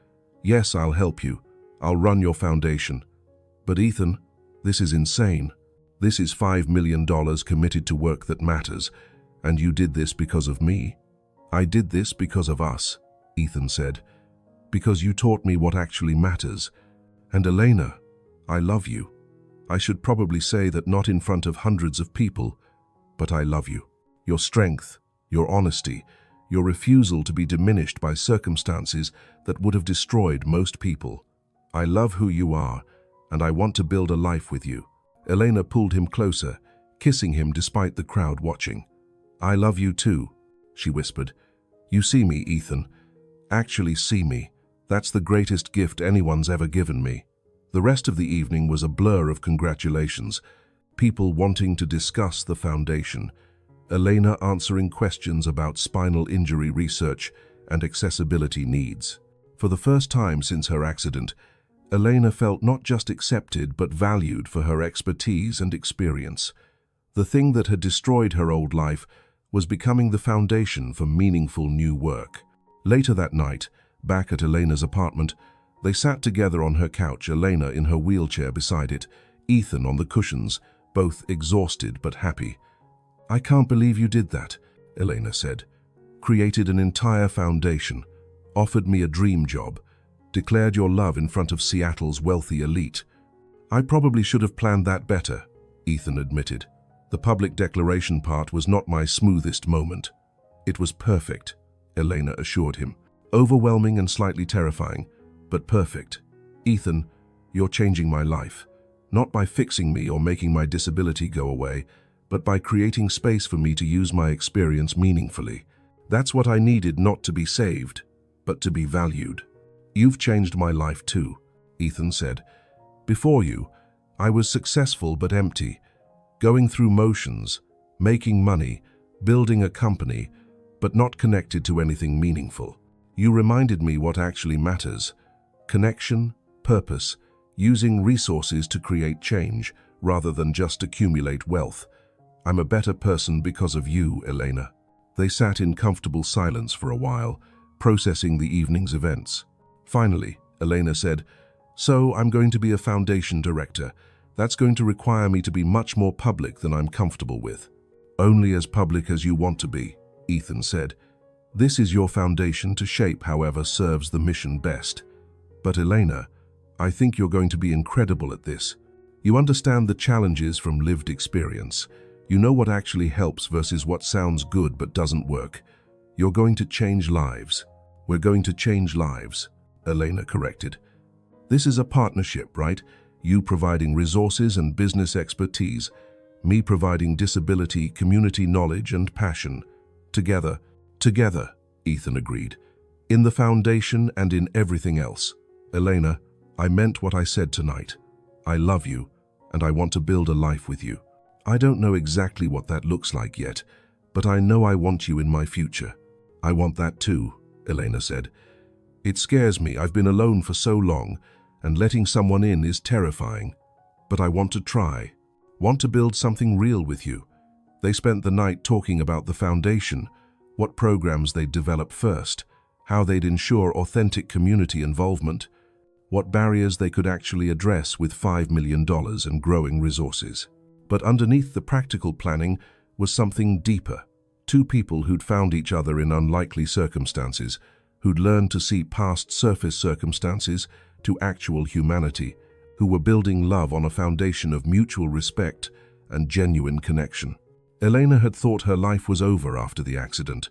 Speaker 1: Yes, I'll help you. I'll run your foundation. But Ethan, this is insane. This is $5 million committed to work that matters, and you did this because of me. I did this because of us, Ethan said, because you taught me what actually matters. And Elena, I love you. I should probably say that not in front of hundreds of people, but I love you. Your strength, your honesty, your refusal to be diminished by circumstances that would have destroyed most people. I love who you are, and I want to build a life with you. Elena pulled him closer, kissing him despite the crowd watching. I love you too, she whispered. You see me, Ethan. Actually see me. That's the greatest gift anyone's ever given me. The rest of the evening was a blur of congratulations, people wanting to discuss the foundation, Elena answering questions about spinal injury research and accessibility needs. For the first time since her accident, Elena felt not just accepted but valued for her expertise and experience. The thing that had destroyed her old life was becoming the foundation for meaningful new work. Later that night, back at Elena's apartment, they sat together on her couch, Elena in her wheelchair beside it, Ethan on the cushions, both exhausted but happy. I can't believe you did that, Elena said. Created an entire foundation, offered me a dream job, declared your love in front of Seattle's wealthy elite. I probably should have planned that better, Ethan admitted. The public declaration part was not my smoothest moment. It was perfect, Elena assured him. Overwhelming and slightly terrifying, but perfect. Ethan, you're changing my life. Not by fixing me or making my disability go away, but by creating space for me to use my experience meaningfully. That's what I needed, not to be saved, but to be valued. You've changed my life too, Ethan said. Before you, I was successful but empty, going through motions, making money, building a company, but not connected to anything meaningful. You reminded me what actually matters. Connection, purpose, using resources to create change rather than just accumulate wealth. I'm a better person because of you, Elena." They sat in comfortable silence for a while, processing the evening's events. Finally, Elena said, "So I'm going to be a foundation director. That's going to require me to be much more public than I'm comfortable with." "Only as public as you want to be," Ethan said. "This is your foundation to shape however serves the mission best. But Elena, I think you're going to be incredible at this. You understand the challenges from lived experience. You know what actually helps versus what sounds good but doesn't work. You're going to change lives." "We're going to change lives," Elena corrected. "This is a partnership, right? You providing resources and business expertise, me providing disability, community knowledge, and passion. Together, Ethan agreed. "In the foundation and in everything else. Elena, I meant what I said tonight. I love you, and I want to build a life with you. I don't know exactly what that looks like yet, but I know I want you in my future." "I want that too," Elena said. "It scares me. I've been alone for so long, and letting someone in is terrifying. But I want to try. Want to build something real with you." They spent the night talking about the foundation, what programs they'd develop first, how they'd ensure authentic community involvement, what barriers they could actually address with $5 million and growing resources. But underneath the practical planning was something deeper. Two people who'd found each other in unlikely circumstances, who'd learned to see past surface circumstances to actual humanity, who were building love on a foundation of mutual respect and genuine connection. Elena had thought her life was over after the accident.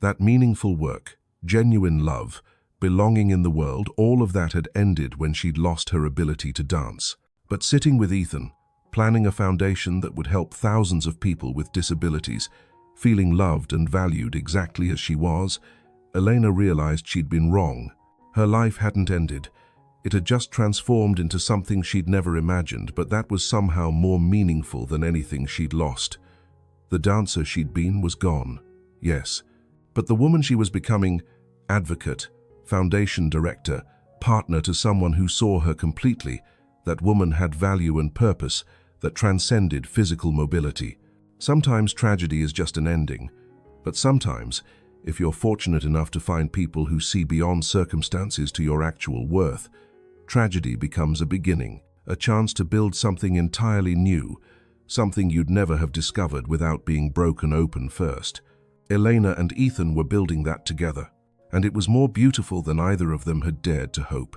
Speaker 1: That meaningful work, genuine love, belonging in the world, all of that had ended when she'd lost her ability to dance. But sitting with Ethan, planning a foundation that would help thousands of people with disabilities, feeling loved and valued exactly as she was, Elena realized she'd been wrong. Her life hadn't ended. It had just transformed into something she'd never imagined, but that was somehow more meaningful than anything she'd lost. The dancer she'd been was gone, yes, but the woman she was becoming, advocate, foundation director, partner to someone who saw her completely, that woman had value and purpose that transcended physical mobility. Sometimes tragedy is just an ending, but sometimes, if you're fortunate enough to find people who see beyond circumstances to your actual worth, tragedy becomes a beginning, a chance to build something entirely new, something you'd never have discovered without being broken open first. Elena and Ethan were building that together, and it was more beautiful than either of them had dared to hope.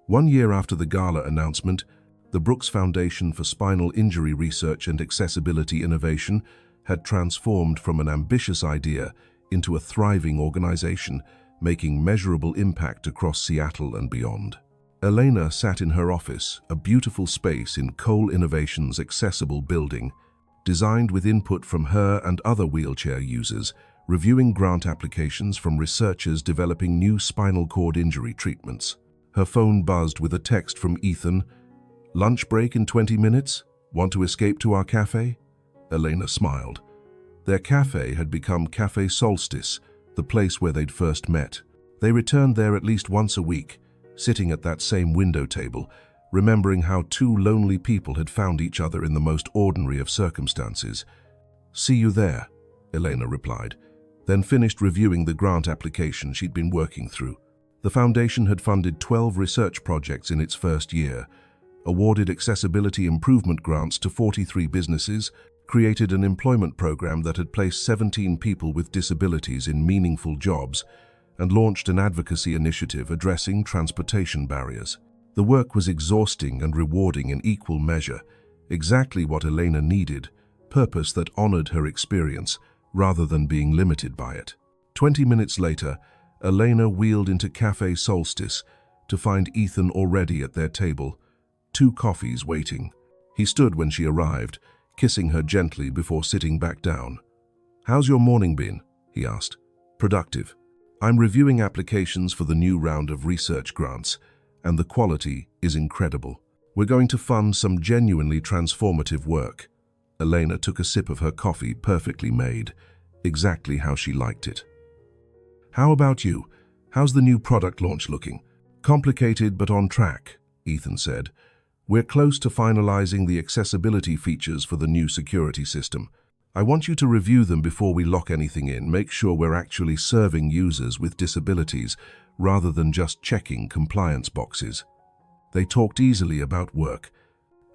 Speaker 1: 1 year after the gala announcement, the Brooks Foundation for Spinal Injury Research and Accessibility Innovation had transformed from an ambitious idea into a thriving organization, making measurable impact across Seattle and beyond. Elena sat in her office, a beautiful space in Cole Innovation's accessible building, designed with input from her and other wheelchair users, reviewing grant applications from researchers developing new spinal cord injury treatments. Her phone buzzed with a text from Ethan. "Lunch break in 20 minutes? Want to escape to our cafe?" Elena smiled. Their cafe had become Cafe Solstice, the place where they'd first met. They returned there at least once a week, sitting at that same window table, remembering how two lonely people had found each other in the most ordinary of circumstances. "See you there," Elena replied, then finished reviewing the grant application she'd been working through. The foundation had funded 12 research projects in its first year, awarded accessibility improvement grants to 43 businesses, created an employment program that had placed 17 people with disabilities in meaningful jobs, and launched an advocacy initiative addressing transportation barriers. The work was exhausting and rewarding in equal measure, exactly what Elena needed, purpose that honored her experience rather than being limited by it. 20 minutes later, Elena wheeled into Cafe Solstice to find Ethan already at their table, 2 coffees waiting. He stood when she arrived, kissing her gently before sitting back down. "How's your morning been?" he asked. "Productive. I'm reviewing applications for the new round of research grants, and the quality is incredible. We're going to fund some genuinely transformative work." Elena took a sip of her coffee, perfectly made, exactly how she liked it. "How about you? How's the new product launch looking? Complicated but on track, Ethan said. We're close to finalizing the accessibility features for the new security system. I want you to review them before we lock anything in. Make sure we're actually serving users with disabilities rather than just checking compliance boxes. They talked easily about work,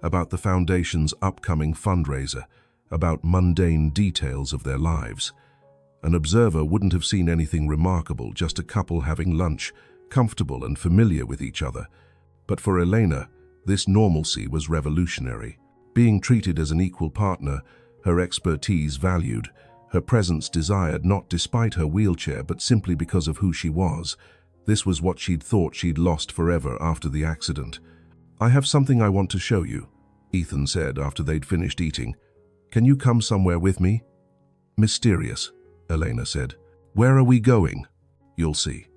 Speaker 1: about the Foundation's upcoming fundraiser, about mundane details of their lives. An observer wouldn't have seen anything remarkable, just a couple having lunch, comfortable and familiar with each other. But for Elena, this normalcy was revolutionary. Being treated as an equal partner, her expertise valued, her presence desired not despite her wheelchair but simply because of who she was. This was what she'd thought she'd lost forever after the accident. I have something I want to show you, Ethan said after they'd finished eating. Can you come somewhere with me? Mysterious, Elena said. Where are we going? You'll see.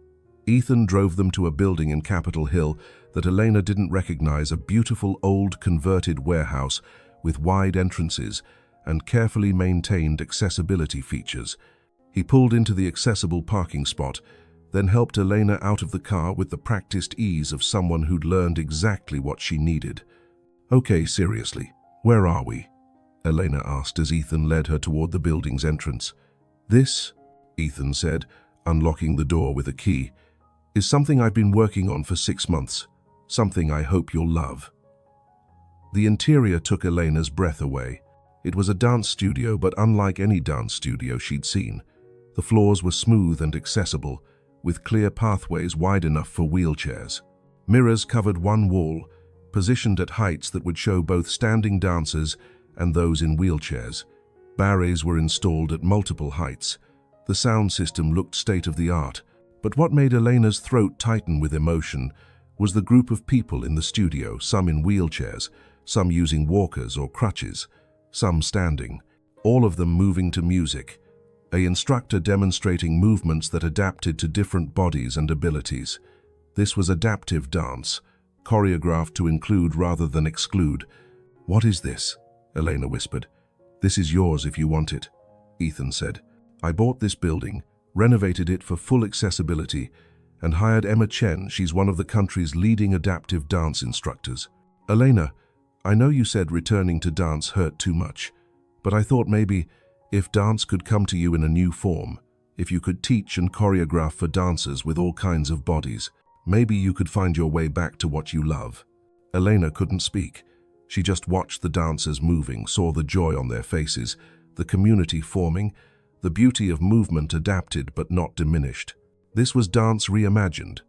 Speaker 1: Ethan drove them to a building in Capitol Hill that Elena didn't recognize, a beautiful old converted warehouse with wide entrances and carefully maintained accessibility features. He pulled into the accessible parking spot, then helped Elena out of the car with the practiced ease of someone who'd learned exactly what she needed. Okay, seriously, where are we? Elena asked as Ethan led her toward the building's entrance. This, Ethan said, unlocking the door with a key, is something I've been working on for 6 months, something I hope you'll love. The interior took Elena's breath away. It was a dance studio, but unlike any dance studio she'd seen. The floors were smooth and accessible, with clear pathways wide enough for wheelchairs. Mirrors covered one wall, positioned at heights that would show both standing dancers and those in wheelchairs. Barriers were installed at multiple heights. The sound system looked state-of-the-art, but what made Elena's throat tighten with emotion was the group of people in the studio, some in wheelchairs, some using walkers or crutches, some standing, all of them moving to music, an instructor demonstrating movements that adapted to different bodies and abilities. This was adaptive dance, choreographed to include rather than exclude. What is this? Elena whispered. This is yours if you want it, Ethan said. I bought this building, renovated it for full accessibility, and hired Emma Chen. She's one of the country's leading adaptive dance instructors. Elena, I know you said returning to dance hurt too much, but I thought maybe if dance could come to you in a new form, if you could teach and choreograph for dancers with all kinds of bodies, maybe you could find your way back to what you love. Elena couldn't speak. She just watched the dancers moving, saw the joy on their faces, the community forming, the beauty of movement adapted but not diminished. This was dance reimagined,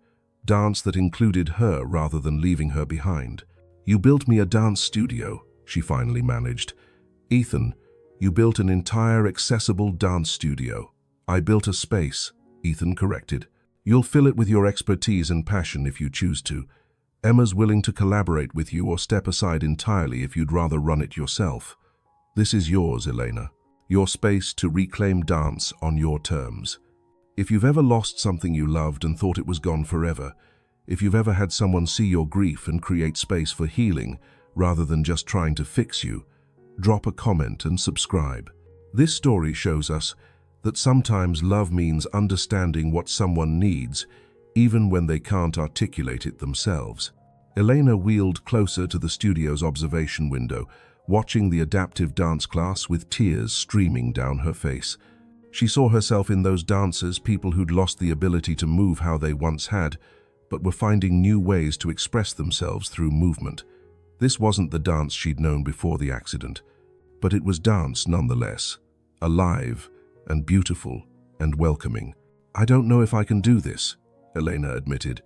Speaker 1: dance that included her rather than leaving her behind. You built me a dance studio, she finally managed. Ethan, you built an entire accessible dance studio. I built a space, Ethan corrected. You'll fill it with your expertise and passion if you choose to. Emma's willing to collaborate with you or step aside entirely if you'd rather run it yourself. This is yours, Elena. Your space to reclaim dance on your terms. If you've ever lost something you loved and thought it was gone forever, if you've ever had someone see your grief and create space for healing rather than just trying to fix you, drop a comment and subscribe. This story shows us that sometimes love means understanding what someone needs, even when they can't articulate it themselves. Elena wheeled closer to the studio's observation window, watching the adaptive dance class with tears streaming down her face. She saw herself in those dancers, people who'd lost the ability to move how they once had, but were finding new ways to express themselves through movement. This wasn't the dance she'd known before the accident, but it was dance nonetheless, alive and beautiful and welcoming. I don't know if I can do this, Elena admitted.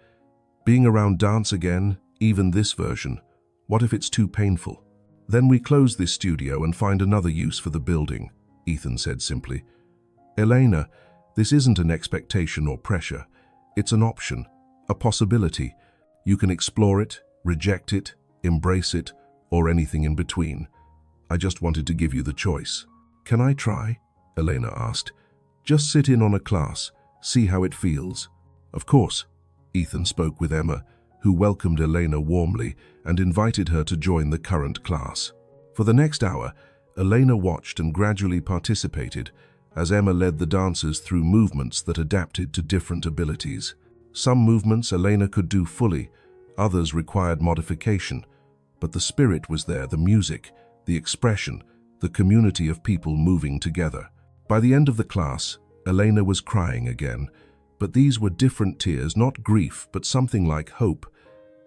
Speaker 1: Being around dance again, even this version, what if it's too painful? Then we close this studio and find another use for the building, Ethan said simply. Elena, this isn't an expectation or pressure. It's an option, a possibility. You can explore it, reject it, embrace it, or anything in between. I just wanted to give you the choice. Can I try? Elena asked. Just sit in on a class, see how it feels. Of course, Ethan spoke with Emma, who welcomed Elena warmly and invited her to join the current class. For the next hour, Elena watched and gradually participated as Emma led the dancers through movements that adapted to different abilities. Some movements Elena could do fully, others required modification, but the spirit was there, the music, the expression, the community of people moving together. By the end of the class, Elena was crying again, but these were different tears, not grief, but something like hope.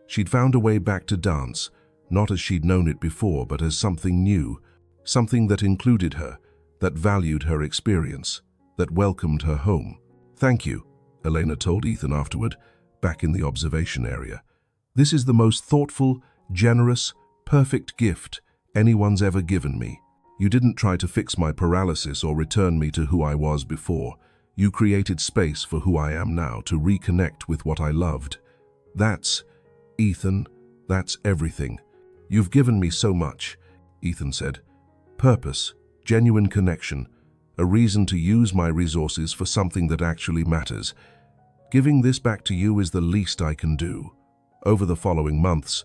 Speaker 1: She'd found a way back to dance, not as she'd known it before, but as something new, something that included her, that valued her experience, that welcomed her home. "Thank you," Elena told Ethan afterward, back in the observation area. "This is the most thoughtful, generous, perfect gift anyone's ever given me. You didn't try to fix my paralysis or return me to who I was before. You created space for who I am now, to reconnect with what I loved. Ethan, that's everything. You've given me so much," Ethan said. "Purpose, genuine connection, a reason to use my resources for something that actually matters. Giving this back to you is the least I can do." Over the following months,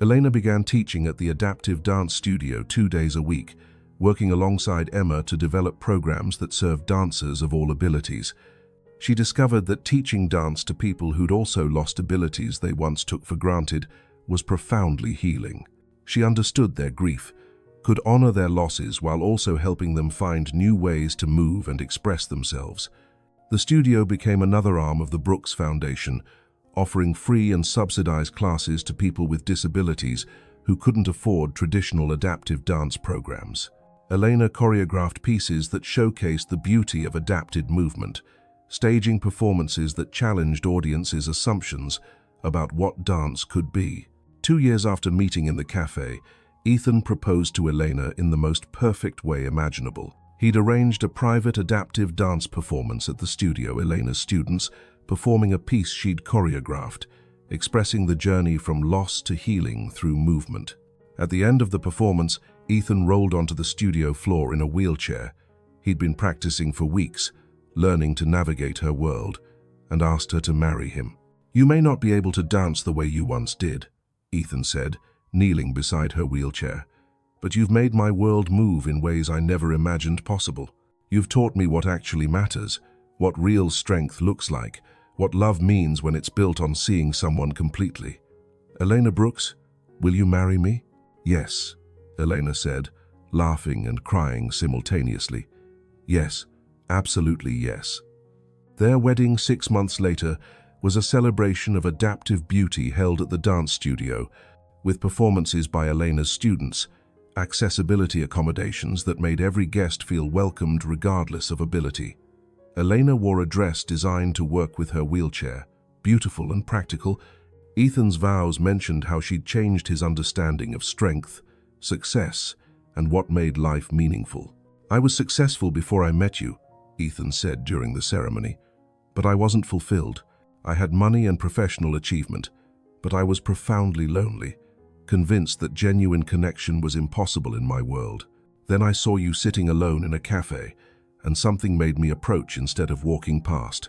Speaker 1: Elena began teaching at the Adaptive Dance Studio 2 days a week, working alongside Emma to develop programs that served dancers of all abilities. She discovered that teaching dance to people who'd also lost abilities they once took for granted was profoundly healing. She understood their grief, could honor their losses while also helping them find new ways to move and express themselves. The studio became another arm of the Brooks Foundation, offering free and subsidized classes to people with disabilities who couldn't afford traditional adaptive dance programs. Elena choreographed pieces that showcased the beauty of adapted movement, staging performances that challenged audiences' assumptions about what dance could be. 2 years after meeting in the cafe, Ethan proposed to Elena in the most perfect way imaginable. He'd arranged a private adaptive dance performance at the studio, Elena's students performing a piece she'd choreographed, expressing the journey from loss to healing through movement. At the end of the performance, Ethan rolled onto the studio floor in a wheelchair. He'd been practicing for weeks, learning to navigate her world, and asked her to marry him. "You may not be able to dance the way you once did," Ethan said, kneeling beside her wheelchair, "but you've made my world move in ways I never imagined possible. You've taught me what actually matters, what real strength looks like, what love means when it's built on seeing someone completely. Elena Brooks, will you marry me?" "Yes," Elena said, laughing and crying simultaneously. "Yes, absolutely yes." Their wedding 6 months later was a celebration of adaptive beauty held at the dance studio, with performances by Elena's students, accessibility accommodations that made every guest feel welcomed regardless of ability. Elena wore a dress designed to work with her wheelchair, beautiful and practical. Ethan's vows mentioned how she'd changed his understanding of strength, success, and what made life meaningful. "I was successful before I met you," Ethan said during the ceremony, "but I wasn't fulfilled. I had money and professional achievement, but I was profoundly lonely, convinced that genuine connection was impossible in my world. Then I saw you sitting alone in a cafe, and something made me approach instead of walking past.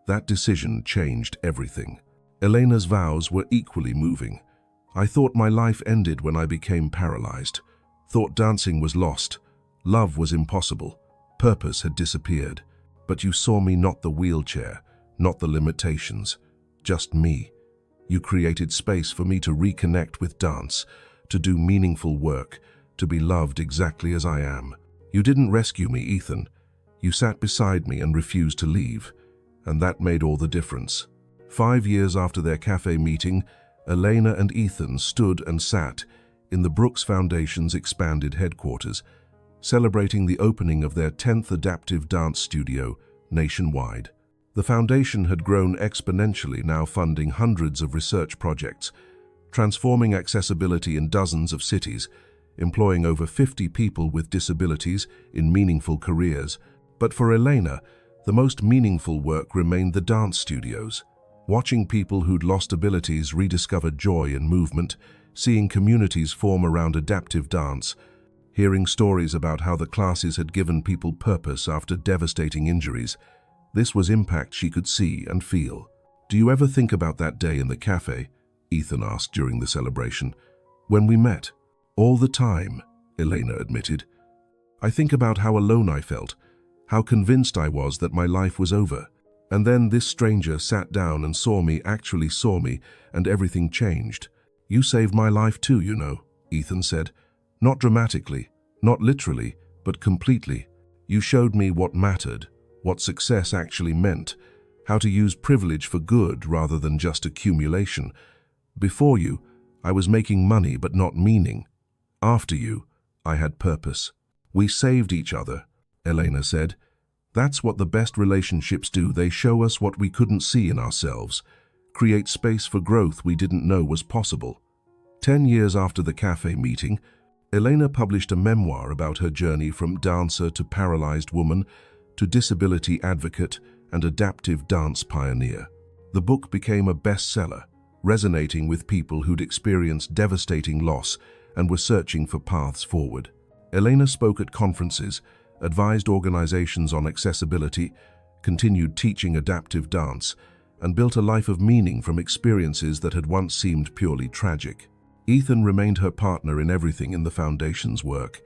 Speaker 1: That decision changed everything." Elena's vows were equally moving. "I thought my life ended when I became paralyzed. Thought dancing was lost. Love was impossible. Purpose had disappeared. But you saw me, not the wheelchair, not the limitations, just me. You created space for me to reconnect with dance, to do meaningful work, to be loved exactly as I am. You didn't rescue me, Ethan. You sat beside me and refused to leave, and that made all the difference." 5 years after their cafe meeting, Elena and Ethan stood and sat in the Brooks Foundation's expanded headquarters, celebrating the opening of their 10th adaptive dance studio nationwide. The foundation had grown exponentially, now funding hundreds of research projects, transforming accessibility in dozens of cities, employing over 50 people with disabilities in meaningful careers. But for Elena, the most meaningful work remained the dance studios. Watching people who'd lost abilities rediscover joy in movement, seeing communities form around adaptive dance, hearing stories about how the classes had given people purpose after devastating injuries. This was impact she could see and feel. "Do you ever think about that day in the cafe?" Ethan asked during the celebration. "When we met?" "All the time," Elena admitted. "I think about how alone I felt, how convinced I was that my life was over. And then this stranger sat down and actually saw me, and everything changed. "You saved my life too, you know," Ethan said. "Not dramatically, not literally, but completely. You showed me what mattered, what success actually meant, how to use privilege for good rather than just accumulation. Before you, I was making money but not meaning. After you, I had purpose." "We saved each other," Elena said. "That's what the best relationships do. They show us what we couldn't see in ourselves, create space for growth we didn't know was possible." 10 years after the cafe meeting, Elena published a memoir about her journey from dancer to paralyzed woman to disability advocate and adaptive dance pioneer. The book became a bestseller, resonating with people who'd experienced devastating loss and were searching for paths forward. Elena spoke at conferences, advised organizations on accessibility, continued teaching adaptive dance, and built a life of meaning from experiences that had once seemed purely tragic. Ethan remained her partner in everything, in the foundation's work,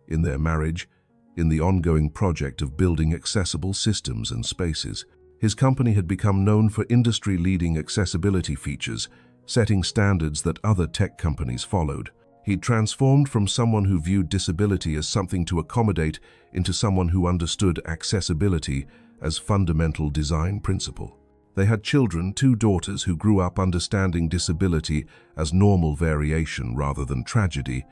Speaker 1: in their marriage, in the ongoing project of building accessible systems and spaces. His company had become known for industry-leading accessibility features, setting standards that other tech companies followed. He'd transformed from someone who viewed disability as something to accommodate into someone who understood accessibility as fundamental design principle. They had children, 2 daughters who grew up understanding disability as normal variation rather than tragedy,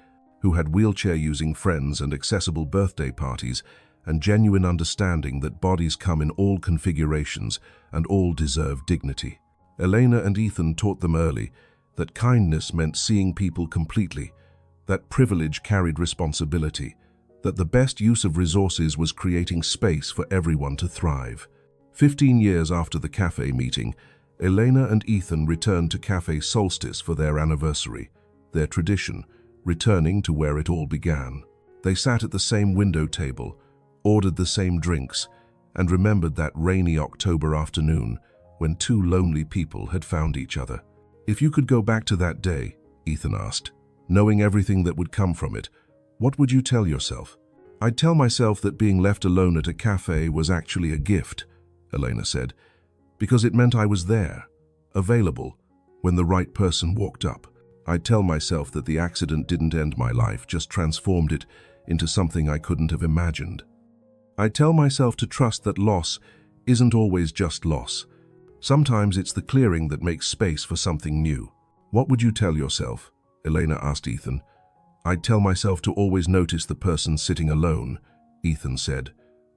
Speaker 1: who had wheelchair-using friends and accessible birthday parties, and genuine understanding that bodies come in all configurations and all deserve dignity. Elena and Ethan taught them early that kindness meant seeing people completely, that privilege carried responsibility, that the best use of resources was creating space for everyone to thrive. 15 years after the cafe meeting, Elena and Ethan returned to Cafe Solstice for their anniversary, their tradition, returning to where it all began. They sat at the same window table, ordered the same drinks, and remembered that rainy October afternoon when 2 lonely people had found each other. "If you could go back to that day," Ethan asked, "knowing everything that would come from it, what would you tell yourself?" "I'd tell myself that being left alone at a cafe was actually a gift," Elena said, "because it meant I was there, available, when the right person walked up. I'd tell myself that the accident didn't end my life, just transformed it into something I couldn't have imagined. I'd tell myself to trust that loss isn't always just loss. Sometimes it's the clearing that makes space for something new." "What would you tell yourself?" Elena asked Ethan. "I'd tell myself to always notice the person sitting alone," Ethan said,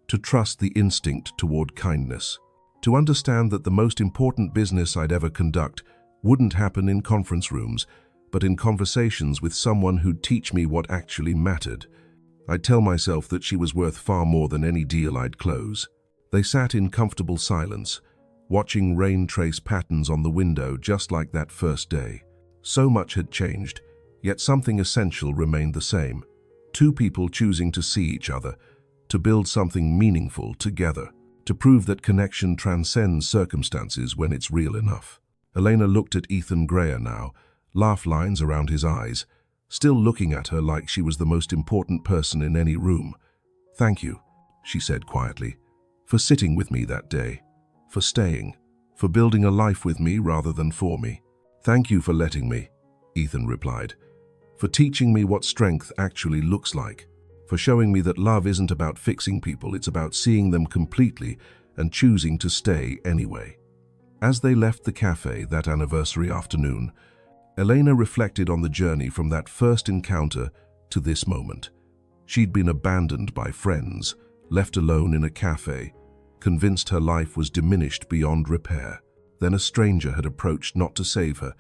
Speaker 1: "to trust the instinct toward kindness, to understand that the most important business I'd ever conduct wouldn't happen in conference rooms, but in conversations with someone who'd teach me what actually mattered. I'd tell myself that she was worth far more than any deal I'd close." They sat in comfortable silence, watching rain trace patterns on the window just like that first day. So much had changed, yet something essential remained the same. 2 people choosing to see each other, to build something meaningful together, to prove that connection transcends circumstances when it's real enough. Elena looked at Ethan Greer now, laugh lines around his eyes, still looking at her like she was the most important person in any room. "Thank you," she said quietly, "for sitting with me that day, for staying, for building a life with me rather than for me." "Thank you for letting me," Ethan replied, "for teaching me what strength actually looks like, for showing me that love isn't about fixing people, it's about seeing them completely and choosing to stay anyway." As they left the cafe that anniversary afternoon, Elena reflected on the journey from that first encounter to this moment. She'd been abandoned by friends, left alone in a cafe, convinced her life was diminished beyond repair. Then a stranger had approached not to save her,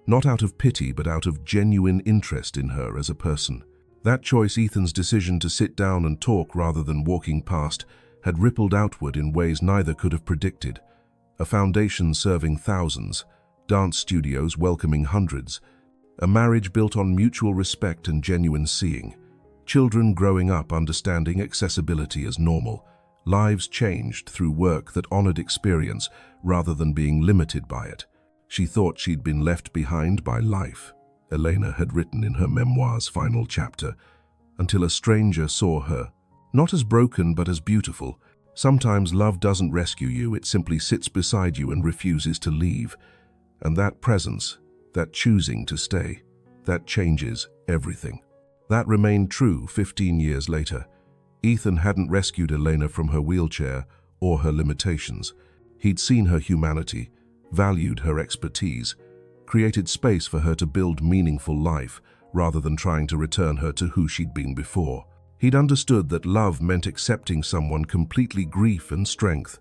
Speaker 1: not out of pity but out of genuine interest in her as a person. That choice, Ethan's decision to sit down and talk rather than walking past, had rippled outward in ways neither could have predicted. A foundation serving thousands, dance studios welcoming hundreds, a marriage built on mutual respect and genuine seeing, children growing up understanding accessibility as normal, lives changed through work that honored experience rather than being limited by it. She thought she'd been left behind by life, Elena had written in her memoir's final chapter, until a stranger saw her, not as broken but as beautiful, Sometimes love doesn't rescue you, it simply sits beside you and refuses to leave. And that presence, that choosing to stay, that changes everything. That remained true 15 years later. Ethan hadn't rescued Elena from her wheelchair or her limitations. He'd seen her humanity, valued her expertise, created space for her to build meaningful life rather than trying to return her to who she'd been before. He'd understood that love meant accepting someone completely, grief and strength,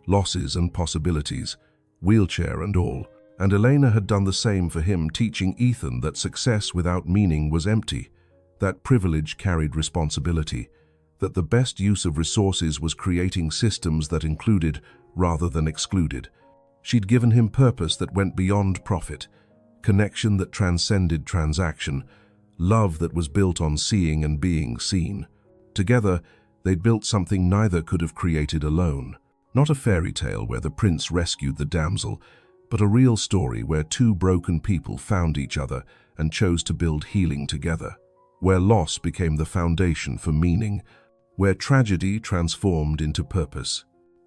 Speaker 1: losses and possibilities, wheelchair and all. And Elena had done the same for him, teaching Ethan that success without meaning was empty, that privilege carried responsibility, that the best use of resources was creating systems that included rather than excluded. She'd given him purpose that went beyond profit, connection that transcended transaction, love that was built on seeing and being seen. Together, they'd built something neither could have created alone. Not a fairy tale where the prince rescued the damsel, but a real story where two broken people found each other and chose to build healing together, where loss became the foundation for meaning, where tragedy transformed into purpose.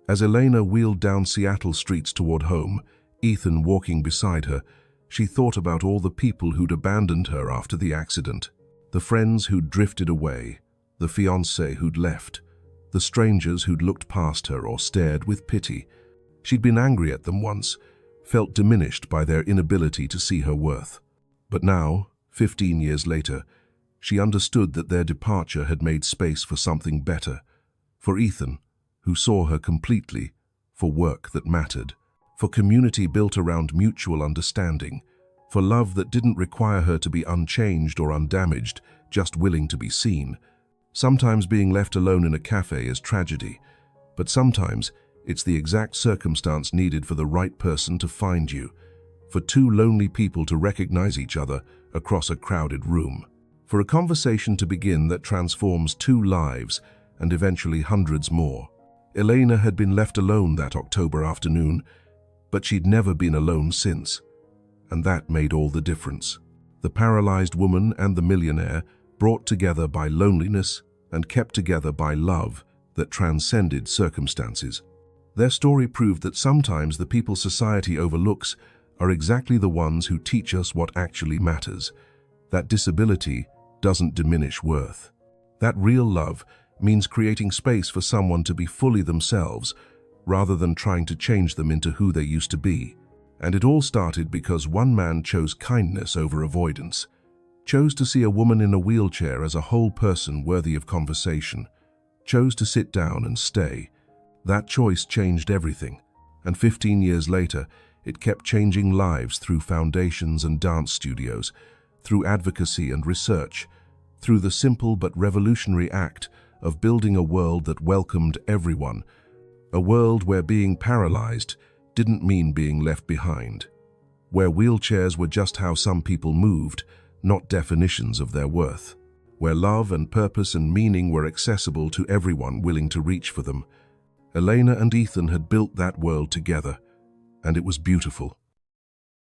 Speaker 1: As Elena wheeled down Seattle streets toward home, Ethan walking beside her, she thought about all the people who'd abandoned her after the accident, the friends who'd drifted away, the fiancé who'd left, the strangers who'd looked past her or stared with pity. She'd been angry at them once, felt diminished by their inability to see her worth. But now, 15 years later, she understood that their departure had made space for something better, for Ethan, who saw her completely, for work that mattered, for community built around mutual understanding, for love that didn't require her to be unchanged or undamaged, just willing to be seen. Sometimes being left alone in a cafe is tragedy, but sometimes it's the exact circumstance needed for the right person to find you, for two lonely people to recognize each other across a crowded room, for a conversation to begin that transforms two lives and eventually hundreds more. Elena had been left alone that October afternoon, but she'd never been alone since, and that made all the difference. The paralyzed woman and the millionaire, brought together by loneliness and kept together by love that transcended circumstances. Their story proved that sometimes the people society overlooks are exactly the ones who teach us what actually matters, that disability doesn't diminish worth, that real love means creating space for someone to be fully themselves rather than trying to change them into who they used to be. And it all started because one man chose kindness over avoidance, chose to see a woman in a wheelchair as a whole person worthy of conversation, chose to sit down and stay. That choice changed everything, and 15 years later, it kept changing lives through foundations and dance studios, through advocacy and research, through the simple but revolutionary act of building a world that welcomed everyone, a world where being paralyzed didn't mean being left behind, where wheelchairs were just how some people moved, not definitions of their worth, where love and purpose and meaning were accessible to everyone willing to reach for them. Elena and Ethan had built that world together, and it was beautiful.